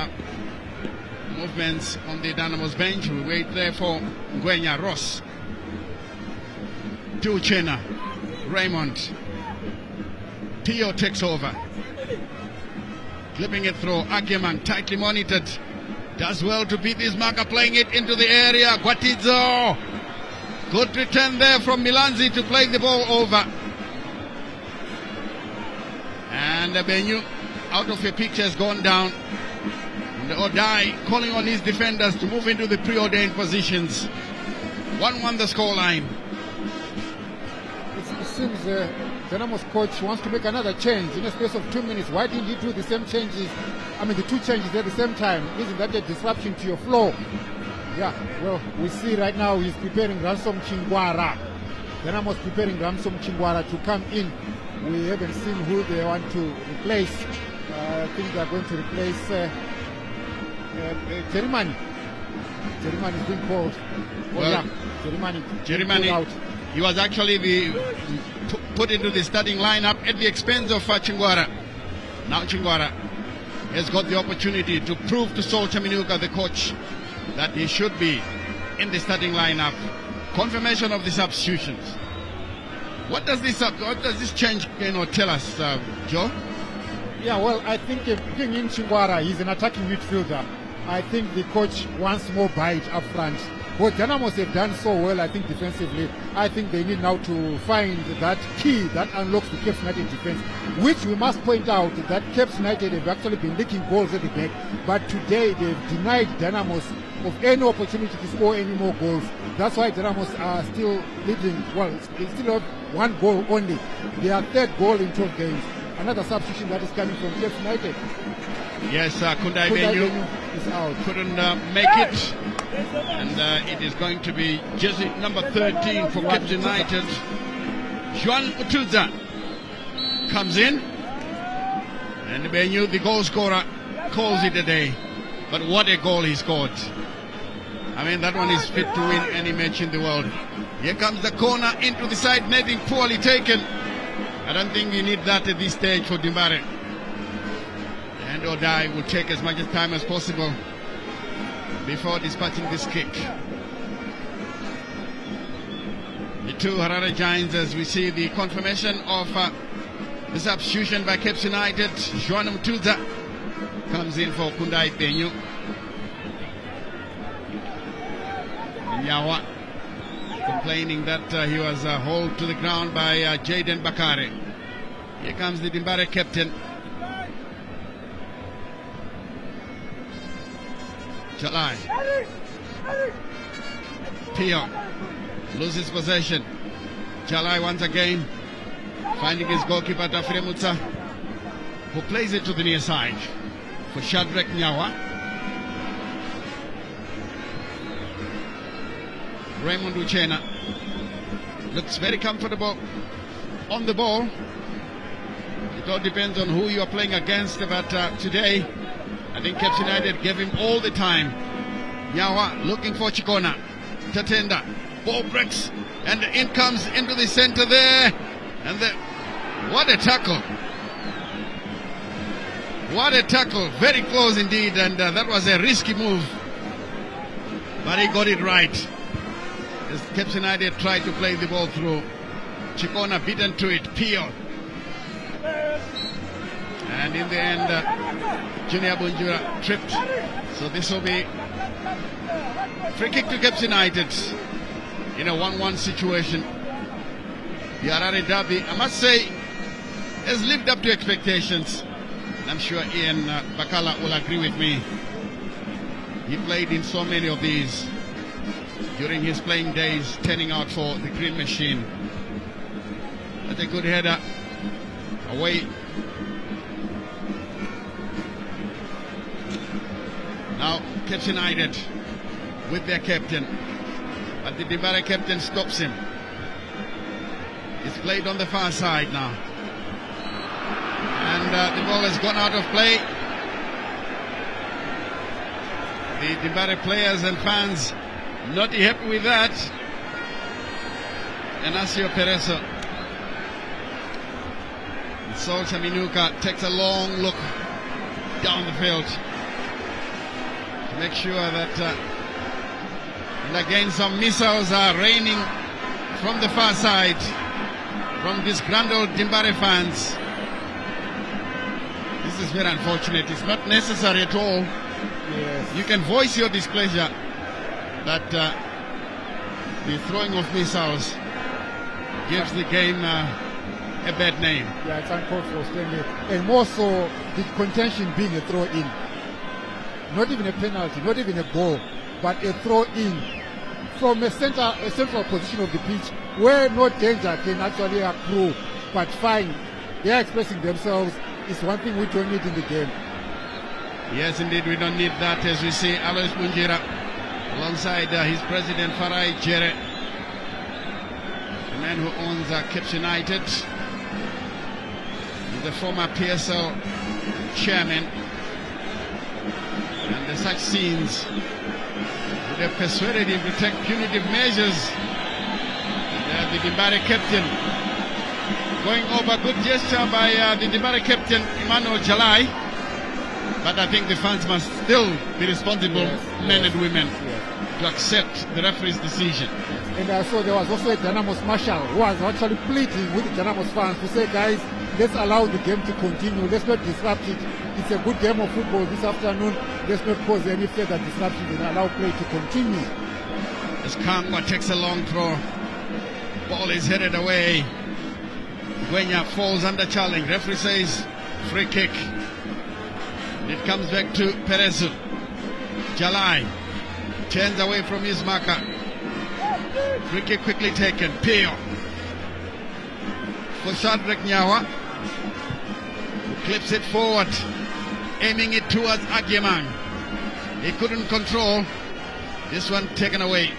Speaker 1: movements on the Dynamos bench. We wait there for Ngwenya Ross. To Uchena. Raymond. Pio takes over. Clipping it through. Akeman tightly monitored. Does well to beat his marker, playing it into the area. Guatizo. Good return there from Milanzi to play the ball over. And Benyu out of your picture has gone down. And Odai calling on his defenders to move into the preordained positions. 1-1 the scoreline.
Speaker 2: It seems Dynamos coach wants to make another change in a space of 2 minutes. Why didn't he do the same changes? I mean, the two changes at the same time. Isn't that a disruption to your flow? Yeah, well, we see right now he's preparing Ransom Chingwara. Dynamos preparing Ransom Chingwara to come in. We haven't seen who they want to replace. I think they're going to replace Jerimani. Jerimani is being called.
Speaker 1: Well, Jerimani
Speaker 2: out.
Speaker 1: He was actually put into the starting lineup at the expense of Chingwara. Now Chingwara has got the opportunity to prove to Sol Chaminuka, the coach, that he should be in the starting lineup. Confirmation of the substitutions. What does this change tell us, Joe?
Speaker 2: Yeah, well, I think bringing in Chingwara, he's an attacking midfielder. I think the coach wants more bite up front. What Dynamos have done so well, I think, defensively, I think they need now to find that key that unlocks the Cape United defense, which we must point out that Cape United have actually been leaking goals at the back, but today they've denied Dynamos of any opportunity to score any more goals. That's why Dynamos are still leading. Well, they still have one goal only. Their third goal in 12 games. Another substitution that is coming from Cape United.
Speaker 1: Yes, Kundai Benyu
Speaker 2: is out.
Speaker 1: Couldn't make it. And it is going to be jersey number 13 for Cape United. Juan Utuza comes in. And Benyu, the goal scorer, calls it a day. But what a goal he scored. I mean, that one is fit to win any match in the world. Here comes the corner into the side netting, poorly taken. I don't think you need that at this stage for Dimbare. And Odai will take as much time as possible before dispatching this kick. The two Harare Giants, as we see the confirmation of the substitution by Cape United. Joan Mtuza comes in for Kundai Benyu. Nyawa complaining that he was hauled to the ground by Jaden Bakare. Here comes the Dimbare captain. Jalai. Pio loses possession. Jalai once again finding his goalkeeper Tafire Mutsa, who plays it to the near side for Shadrach Nyawa. Raymond Uchena looks very comfortable on the ball. It all depends on who you are playing against, but today I think Cape United gave him all the time. Nyawa looking for Chikona. Tatenda, ball breaks, and in comes into the center there. And what a tackle! What a tackle! Very close indeed, and that was a risky move. But he got it right. As Cape United tried to play the ball through. Chikona beaten to it, Pio. And in the end, Junior Bunjura tripped. So this will be free kick to Cape United in a 1-1 situation. The Harare Derby, I must say, has lived up to expectations. And I'm sure Ian Bakala will agree with me. He played in so many of these during his playing days, turning out for the Green Machine. That's a good header away. Now Cape United with their captain, but the Dimbare captain stops him. It's played on the far side now, And the ball has gone out of play. The Dimbare players and fans not happy with that. Anasio Pereso. Sol Chaminuka takes a long look down the field to make sure that and again some missiles are raining from the far side from disgruntled Dimbare fans. This is very unfortunate. It's not necessary at all.
Speaker 2: Yes.
Speaker 1: You can voice your displeasure, but the throwing of missiles gives the game a bad name.
Speaker 2: Yeah, it's uncalled for, Stanley. And more so, the contention being a throw-in. Not even a penalty, not even a goal, but a throw-in from a central position of the pitch where no danger can actually accrue. But fine, they are expressing themselves. It's one thing we don't need in the game.
Speaker 1: Yes, indeed, we don't need that, as we see Alois Munjira alongside his president HARARE, the man who owns Caps United, the former PSL chairman, and such scenes would have persuaded him to take punitive measures. And, the Dimbare captain going over, good gesture by the Dimbare captain Emmanuel Jalai, but I think the fans must still be responsible, men and women, to accept the referee's decision.
Speaker 2: And I saw there was also a Dynamos marshal who was actually pleading with the Dynamos fans to say, guys, let's allow the game to continue. Let's not disrupt it. It's a good game of football this afternoon. Let's not cause any further disruption and allow play to continue.
Speaker 1: As Kangwa takes a long throw, ball is headed away. Gwenya falls under challenge. Referee says free kick. It comes back to Perezu. Jalai turns away from his marker. Free kick quickly taken. Pio for Shadrach Nyawa, who clips it forward, aiming it towards Agyemang. He couldn't control. This one taken away.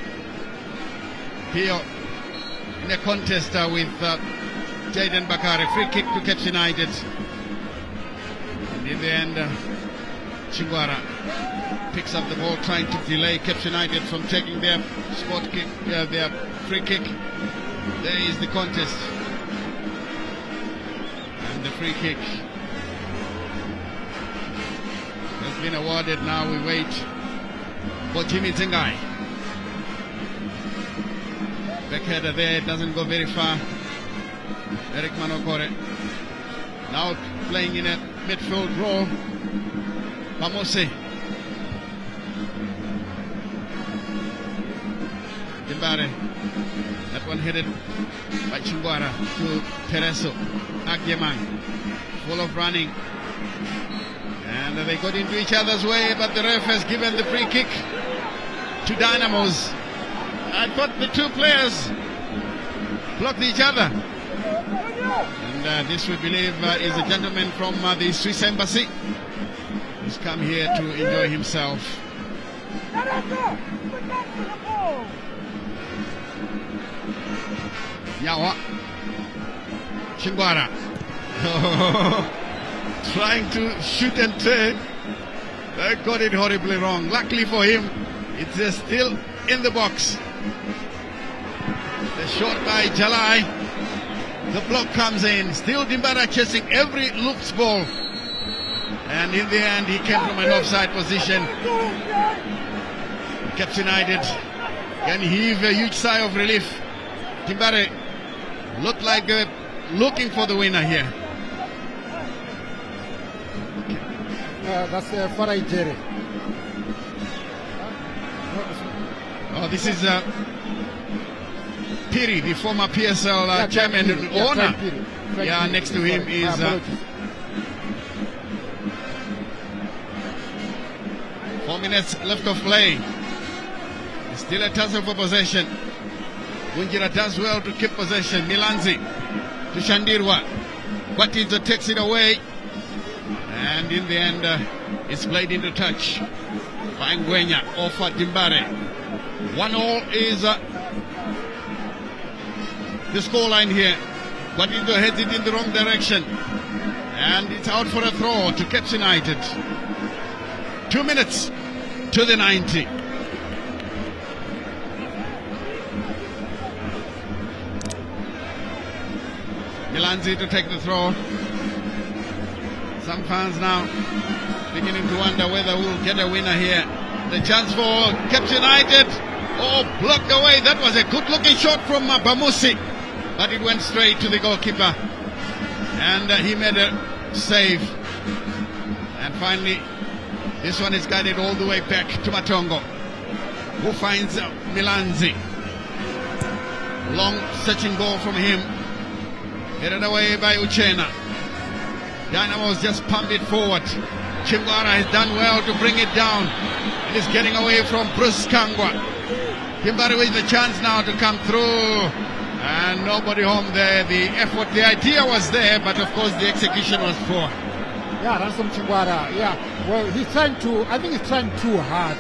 Speaker 1: Pio in a contest with Jaden Bakare. Free kick to Caps United. And in the end, Chingwara picks up the ball, trying to delay Caps United from taking their spot kick, their free kick. There is the contest. And the free kick has been awarded. Now we wait for Jimmy Zingai. Backheader there, it doesn't go very far. Eric Manokore now playing in a midfield role. Pamose. Dimbare. That one headed by Chingwara to Pereso. Agyemang. Full of running. And they got into each other's way, but the ref has given the free kick to Dynamos. I thought the two players blocked each other. And this, we believe, is a gentleman from the Swiss Embassy who's come here to enjoy himself. Yawa. Chingwara. Trying to shoot and turn. They got it horribly wrong. Luckily for him, it's still in the box. The shot by Jalai. The block comes in. Still Dimbara chasing every looped ball. And in the end, he came from an offside position. Caps United can heave a huge sigh of relief. Dimbare looked like they were looking for the winner here.
Speaker 2: That's HARARE.
Speaker 1: Oh, this is Piri, the former PSL chairman and owner. Yeah, next to him is... 4 minutes left of play. Still a tussle for possession. Munjira does well to keep possession. Milanzi to Shandirwa. Batizo takes it away. And in the end, it's played into touch by Ngwenya over Dimbare. 1-1 is the scoreline here. Batizo heads it in the wrong direction. And it's out for a throw to Caps United. 2 minutes to the 90. Milanzi to take the throw. Some fans now beginning to wonder whether we'll get a winner here. The chance for Caps United. Oh, blocked away. That was a good looking shot from Bamusi, but it went straight to the goalkeeper, and he made a save. And finally, this one is guided all the way back to Matongo, who finds Milanzi. Long searching ball from him, headed away by Uchena. Dynamos just pumped it forward. Chingwara has done well to bring it down. It is getting away from Bruce Kangwa. Kimbari with the chance now to come through, and nobody home there. The effort, the idea was there, but of course the execution was poor.
Speaker 2: Yeah, Ransom Chingwara, yeah. Well, I think he's trying too hard,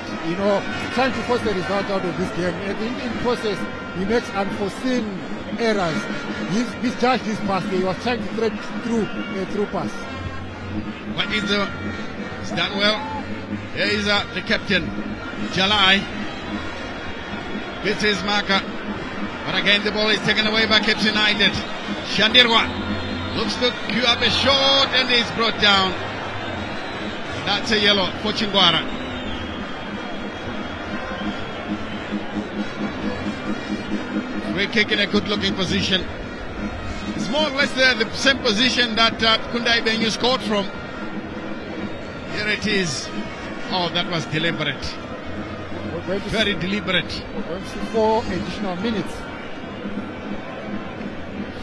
Speaker 2: trying to force the result out of this game. And in process, he makes unforeseen errors. He's misjudged his pass. He was trying to thread through a through pass.
Speaker 1: What is it's done well. Here is the captain, Jalai. This is marker. But again, the ball is taken away by Caps United. Shandirwa looks to queue up a shot and is brought down. That's a yellow for Chingwara. Free kick in a good looking position. It's more or less the same position that Kundai Benyu scored from. Here it is. Oh, that was deliberate. Very deliberate.
Speaker 2: We're going to see 4 additional minutes.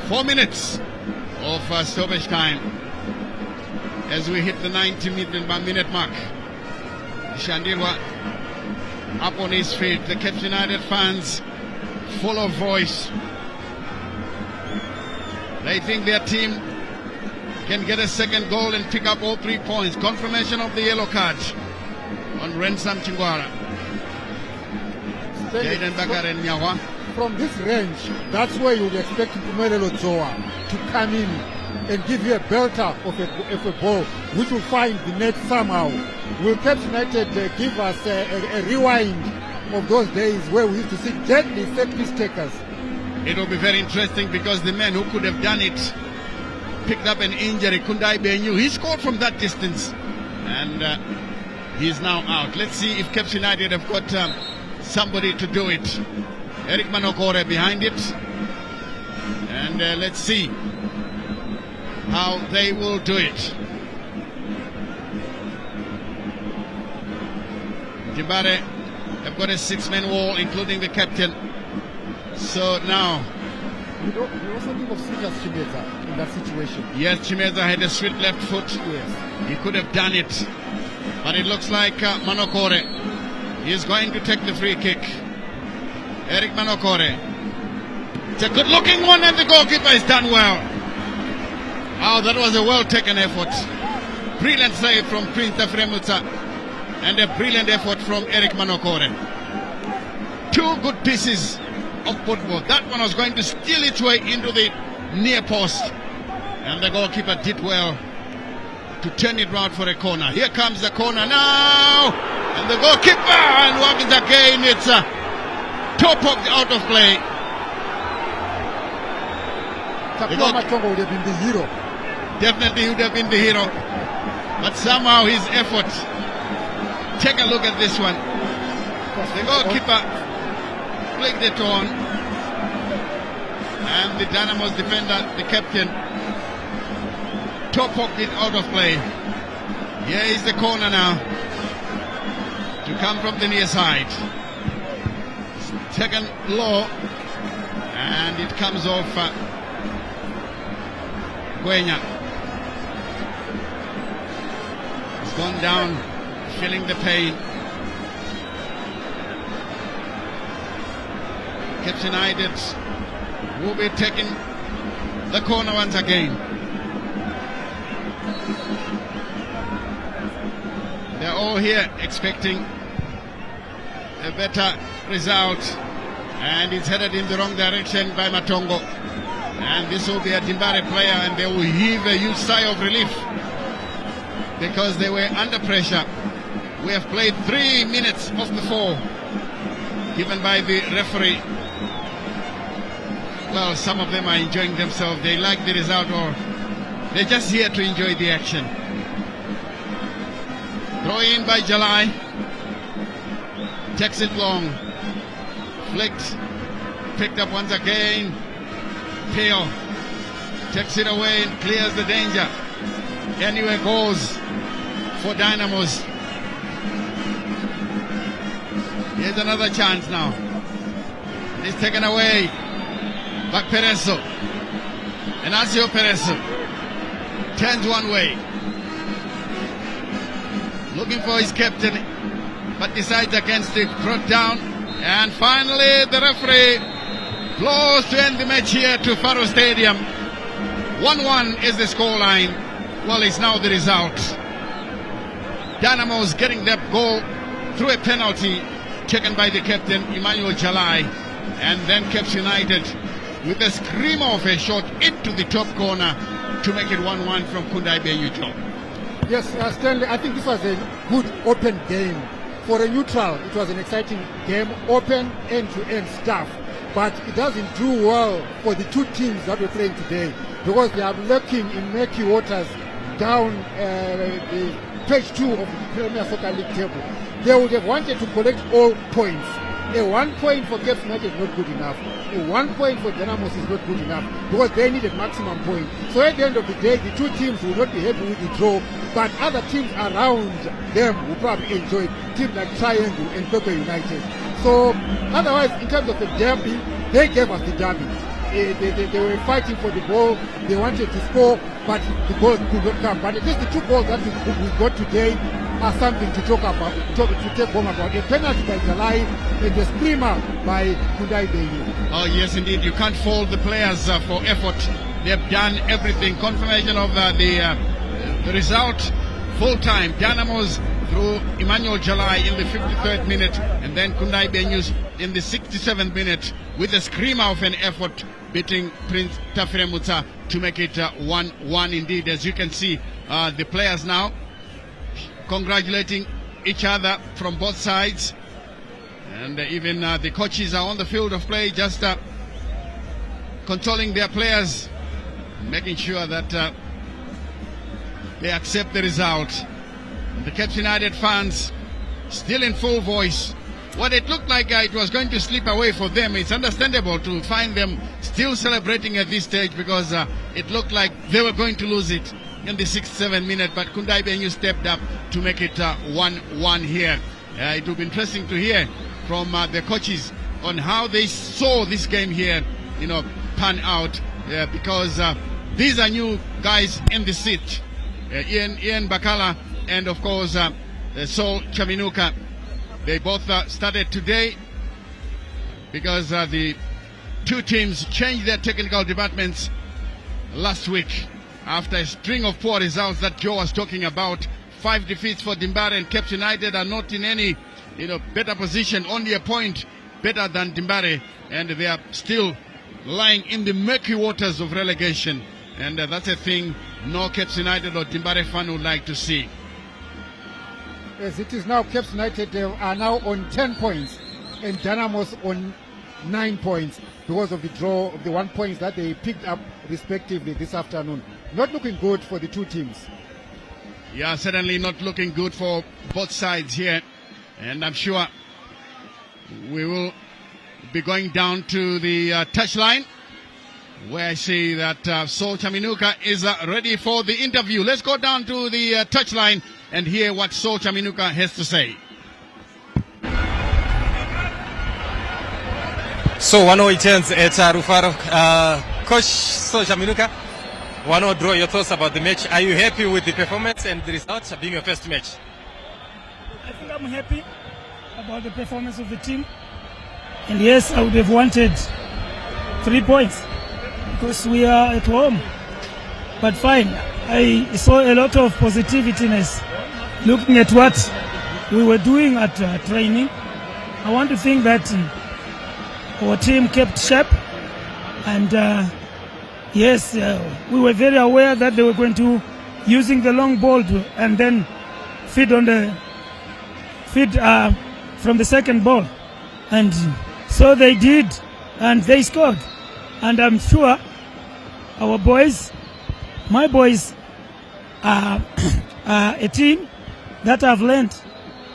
Speaker 1: 4 minutes of stoppage time as we hit the 90-minute mark. Shandirwa up on his feet. The Caps United fans full of voice. They think their team can get a second goal and pick up all 3 points. Confirmation of the yellow card on Ransom Chingwara.
Speaker 2: From this range, that's where you would expect Mpumelelo Zoa to come in and give you a belter of a ball, which will find the net somehow. Will Caps United give us a rewind of those days where we used to see deadly set piece takers?
Speaker 1: It will be very interesting because the man who could have done it picked up an injury. Kundai Benyu, he scored from that distance, and he's now out. Let's see if Caps United have got somebody to do it. Eric Manokore behind it, and let's see how they will do it. Jibare have got a 6-man wall, including the captain. So now,
Speaker 2: you also think of Silas Chimeza in that situation.
Speaker 1: Yes, Chimeza had a sweet left foot.
Speaker 2: Yes,
Speaker 1: he could have done it, but it looks like Manokore is going to take the free kick. Eric Manokore. It's a good-looking one, and the goalkeeper has done well. Oh, that was a well-taken effort. Brilliant save from Prince Fremutsa, and a brilliant effort from Eric Manokore. 2 good pieces of football. That one was going to steal its way into the near post, and the goalkeeper did well to turn it round for a corner. Here comes the corner now, and the goalkeeper, and once again it's top poked out of play.
Speaker 2: Tapua Matongo would have been the hero.
Speaker 1: Definitely he would have been the hero, but somehow his effort. Take a look at this one. The goalkeeper flicked it on, and the Dynamos defender, the captain, top poked it out of play. Here is the corner now to come from the near side. Taken low, and it comes off Guenya. He's gone down, feeling the pain. Caps United will be taking the corner once again. They're all here expecting a better result, and it's headed in the wrong direction by Matongo. And this will be a Dimbare player, and they will heave a huge sigh of relief because they were under pressure. We have played 3 minutes of the 4 given by the referee. Well, some of them are enjoying themselves. They like the result, or they're just here to enjoy the action. Throw in by Jalai. Takes it long. Flicked. Picked up once again. Teo takes it away and clears the danger. Anyway, goes for Dynamos. Here's another chance now. It's taken away by Pereso. And Asio Pereso turns one way, looking for his captain, but decides against it, brought down. And finally the referee blows to end the match here to Faro Stadium. 1-1 is the scoreline. Well, it's now the result. Dynamos getting that goal through a penalty taken by the captain, Emmanuel Jalai. And then Caps United with a screamer of a shot into the top corner to make it 1-1 from Kundai Benyujo.
Speaker 2: Yes, Stanley, I think this was a good open game. For a neutral, it was an exciting game, open, end-to-end stuff. But it doesn't do well for the two teams that we're playing today, because they are lurking in murky waters down the page 2 of the Premier Soccer League table. They would have wanted to collect all points. A 1 point for Caps United is not good enough. A 1 point for Dynamos is not good enough, because they needed maximum point. So at the end of the day, the two teams will not be happy with the draw, but other teams around them will probably enjoy it. Teams like Triangle and Pepe United. So otherwise, in terms of the derby, they gave us the derby. They were fighting for the ball. They wanted to score, but the goals could not come. But at least the 2 goals that we got today are something to talk about, to take home about. A penalty by Jalai and a screamer by Kundai Benyu.
Speaker 1: Oh yes, indeed. You can't fault the players for effort. They've done everything. Confirmation of the result. Full time. Dynamos through Emmanuel Jalai in the 53rd minute, and then Kundai Benyus in the 67th minute with a screamer of an effort, beating Prince Tafire Mutsa to make it 1-1 indeed. As you can see, the players now congratulating each other from both sides, and even the coaches are on the field of play, just consoling their players, making sure that they accept the result. The Caps United fans still in full voice. What it looked like it was going to slip away for them. It's understandable to find them still celebrating at this stage, because it looked like they were going to lose it in the 67th minute, but Kundai Benyu stepped up to make it 1-1 here. It will be interesting to hear from the coaches on how they saw this game here, pan out, because these are new guys in the seat. Ian Bakala and of course Saul Chaminuka. They both started today because the two teams changed their technical departments last week after a string of poor results that Joe was talking about. 5 defeats for Dimbare, and Caps United are not in any better position, only a point better than Dimbare, and they are still lying in the murky waters of relegation, and that's a thing no Caps United or Dimbare fan would like to see.
Speaker 2: As it is now, Caps United are now on 10 points and Dynamos on 9 points because of the draw of the 1 point that they picked up respectively this afternoon. Not looking good for the two teams.
Speaker 1: Yeah, certainly not looking good for both sides here, and I'm sure we will be going down to the touchline, where I see that Saul Chaminuka is ready for the interview. Let's go down to the touchline and hear what Saul Chaminuka has to say.
Speaker 6: So 1-0 turns at Rufaro. Coach Saul Chaminuka, 1-0 draw. Your thoughts about the match? Are you happy with the performance and the results being your first match?
Speaker 7: I think I'm happy about the performance of the team. And yes, I would have wanted 3 points because we are at home. But fine, I saw a lot of positiveness looking at what we were doing at training. I want to think that our team kept sharp and Yes, we were very aware that they were going to using the long ball and then feed from the second ball, and so they did, and they scored. And I'm sure our boys, my boys, are a team that have learned.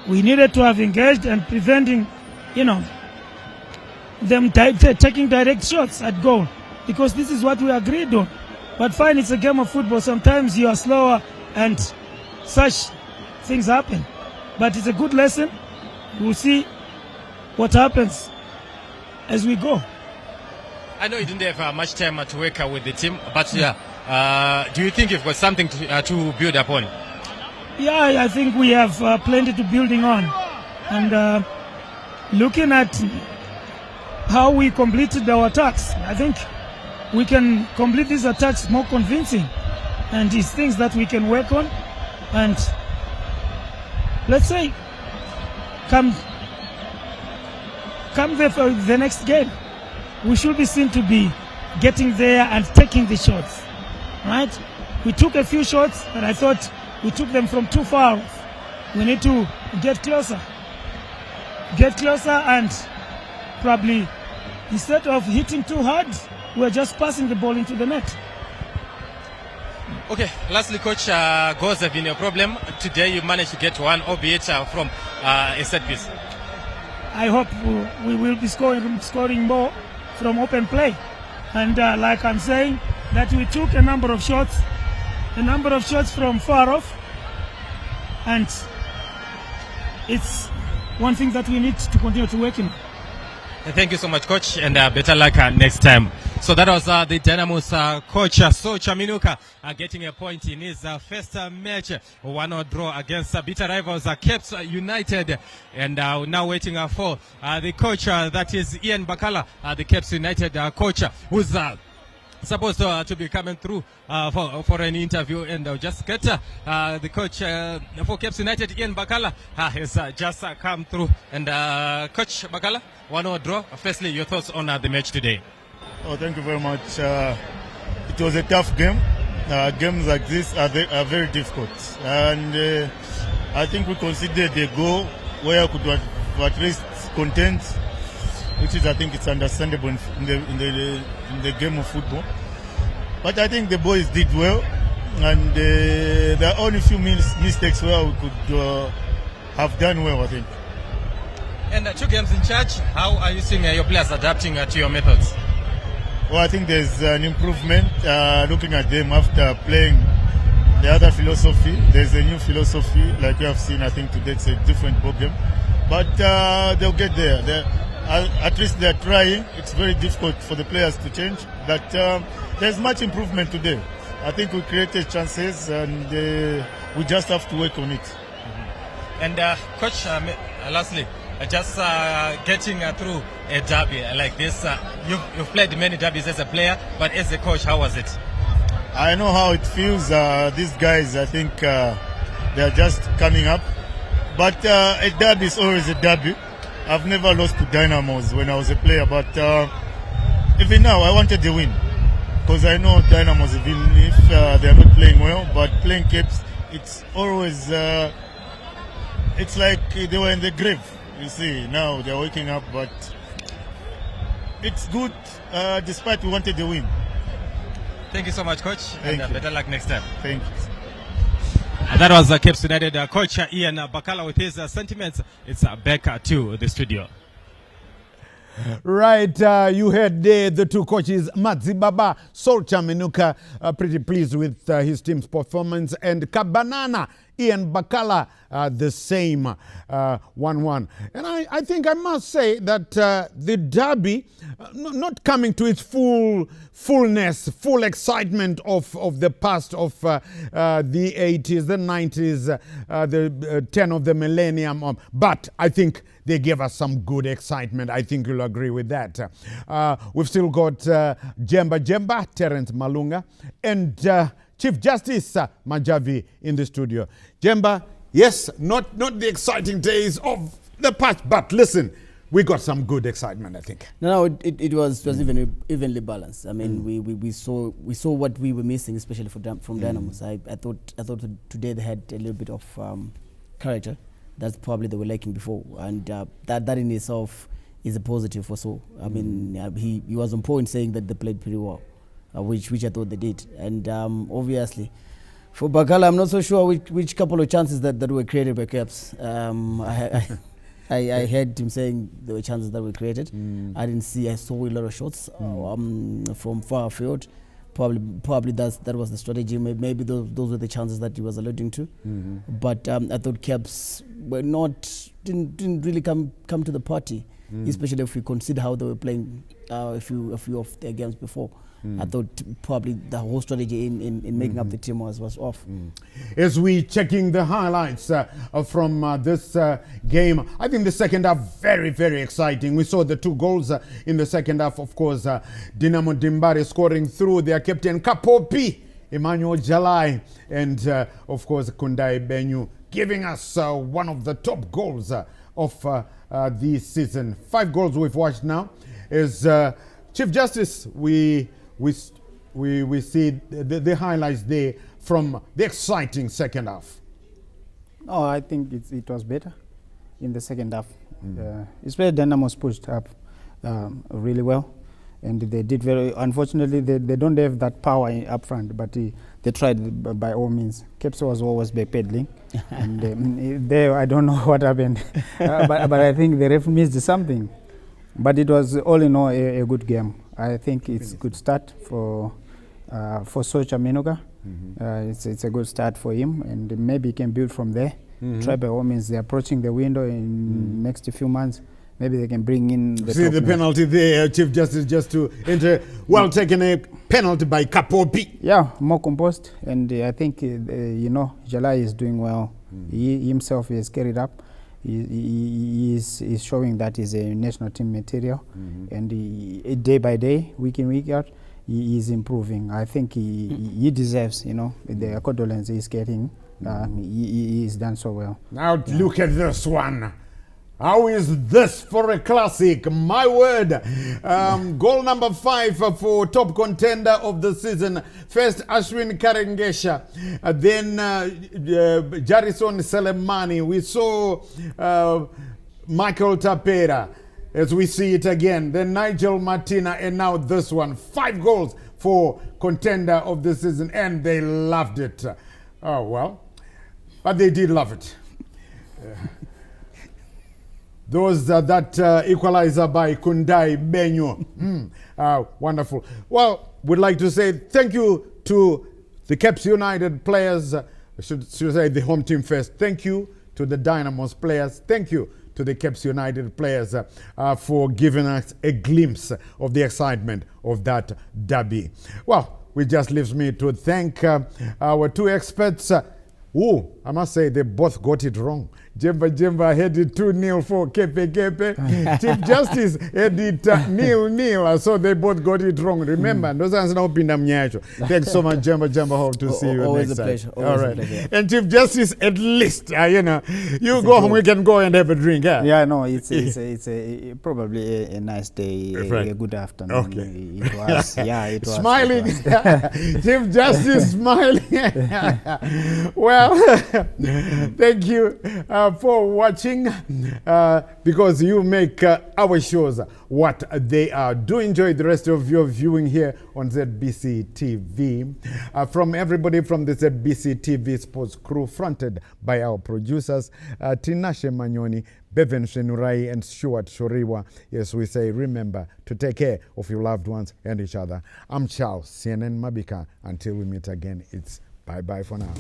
Speaker 7: We needed to have engaged and preventing, them taking direct shots at goal, because this is what we agreed on. But fine, it's a game of football. Sometimes you are slower and such things happen. But it's a good lesson. We'll see what happens as we go.
Speaker 6: I know you didn't have much time to work with the team, but do you think you've got something to build upon?
Speaker 7: Yeah, I think we have plenty to building on. And looking at how we completed our attacks, I think we can complete these attacks more convincing. And it's things that we can work on. And let's say, come the next game, we should be seen to be getting there and taking the shots, right? We took a few shots, and I thought we took them from too far off. We need to get closer, and probably instead of hitting too hard, we're just passing the ball into the net.
Speaker 6: Okay, lastly, Coach, goals have been a problem. Today you managed to get one, albeit from a set piece.
Speaker 7: I hope we will be scoring more from open play. And like I'm saying, that we took a number of shots from far off. And it's one thing that we need to continue to work in.
Speaker 6: Thank you so much, Coach, and better luck next time. So that was the Dynamos coach, Socha Minuka, getting a point in his first match, 1-0 draw against bitter rivals Caps United. And now waiting for the coach, that is Ian Bakala, the Caps United coach, who's supposed to be coming through for an interview, and I'll just get the coach for Caps United, Ian Bakala, has just come through. And Coach Bakala, 1-0 draw. Firstly, your thoughts on the match today?
Speaker 8: Oh, thank you very much. It was a tough game. Games like this are very difficult, and I think we conceded a goal where we could at least content, which is, I think, it's understandable in the game of football. But I think the boys did well, and there are only a few mistakes where we could have done well, I think.
Speaker 6: And 2 games in charge, how are you seeing your players adapting to your methods?
Speaker 8: Well, I think there's an improvement. Looking at them after playing the other philosophy, there's a new philosophy. Like you have seen, I think today it's a different program. But they'll get there. At least they're trying. It's very difficult for the players to change. But there's much improvement today. I think we created chances, and we just have to work on it.
Speaker 6: And Coach, lastly, just getting through a derby like this, you've played many derbies as a player, but as a coach, how was it?
Speaker 8: I know how it feels. These guys, I think they're just coming up. But a derby is always a derby. I've never lost to Dynamos when I was a player, but even now I wanted the win, because I know Dynamos, even if they're not playing well, but playing Caps, it's always it's like they were in the grave. You see, now they're waking up, but it's good despite we wanted the win.
Speaker 6: Thank you so much, Coach, and better luck next time.
Speaker 8: Thank you.
Speaker 6: That was Caps United coach Ian Bakala with his sentiments. It's back to the studio.
Speaker 3: Right, you heard the 2 coaches, Mazibaba, Socha Minuka, pretty pleased with his team's performance, and Kabanana, Ian Bakala, the same, 1-1. And I think I must say that the derby, not coming to its fullness, full excitement of the past of the 80s, the 90s, the 10 of the millennium, but I think they gave us some good excitement. I think you'll agree with that. We've still got Jemba, Terence Malunga, and Chief Justice Majavi in the studio. Jemba, yes, not the exciting days of the past, but listen, we got some good excitement, I think.
Speaker 4: No, it was evenly balanced. I mean, we saw what we were missing, especially from Dynamos. I thought today they had a little bit of character. That's probably they were lacking before, and that in itself is a positive for so. I mean, he was on point saying that they played pretty well, which I thought they did, and obviously. For Bakala, I'm not so sure which couple of chances that were created by Caps. I heard him saying there were chances that were created. I didn't see. I saw a lot of shots from far field. Probably that was the strategy. Maybe those were the chances that he was alluding to. But I thought Caps didn't really come to the party, especially if we consider how they were playing a few of their games before. I thought probably the whole strategy in making up the team was off.
Speaker 3: As we checking the highlights from this game, I think the second half very, very exciting. We saw the 2 goals in the second half. Of course, Dynamo Dimbare scoring through their captain Kapopi, Emmanuel Jalai, and of course Kundai Benyu giving us one of the top goals of this season. 5 goals we've watched now. As Chief Justice, we see the highlights there from the exciting second half.
Speaker 5: No, I think it was better in the second half. Especially Dynamos pushed up really well, and they did very. Unfortunately, they don't have that power up front, but they tried by all means. Caps was always backpedaling, and there I don't know what happened, but I think the ref missed something. But it was all in all a good game. I think it's a good start for Socha Minoga. It's a good start for him, and maybe he can build from there. Try by all means. They're approaching the window in next few months. Maybe they can bring in the
Speaker 3: see the penalty there, Chief Justice, just to enter. Well taken a penalty by Kapopi.
Speaker 5: Yeah, more composed, and I think Jalai is doing well. He himself is carried up. He is showing that he's a national team material, and day by day, week in, week out, he is improving. I think he deserves, the condolence he's getting. He's done so well.
Speaker 3: Now look at this one. How is this for a classic? My word. Goal number 5 for top contender of the season. First, Ashwin Karengesha. Then, Jarison Selemani. We saw Michael Tapera, as we see it again. Then Nigel Martina, and now this one. 5 goals for contender of the season, and they loved it. Oh, well. But they did love it. Those that equalizer by Kundai Benyu. Wonderful. Well, we'd like to say thank you to the Caps United players. Should say the home team first. Thank you to the Dynamos players. Thank you to the Caps United players for giving us a glimpse of the excitement of that derby. Well, it just leaves me to thank our 2 experts. I must say they both got it wrong. Jemba had it 2-0 for Kepe. Chief Justice had it 0-0. So they both got it wrong. Remember, those are now pinda mnyacho. Thanks so much, Jemba. Hope to see you
Speaker 4: always
Speaker 3: next time.
Speaker 4: Pleasure.
Speaker 3: All right. And Chief Justice, at least, you go home, we can go and have a drink.
Speaker 5: Yeah, no, it's probably a nice day,
Speaker 3: right.
Speaker 5: A good afternoon.
Speaker 3: Okay.
Speaker 5: It was, yeah, it was.
Speaker 3: Smiling. Chief Justice smiling. Well, thank you for watching, because you make our shows what they are. Do enjoy the rest of your viewing here on ZBC TV. From everybody from the ZBC TV sports crew, fronted by our producers, Tinashe Manyoni, Bevan Shenurai, and Stuart Shoriwa. Yes, we say remember to take care of your loved ones and each other. I'm Charles CNN Mabika. Until we meet again, it's bye-bye for now.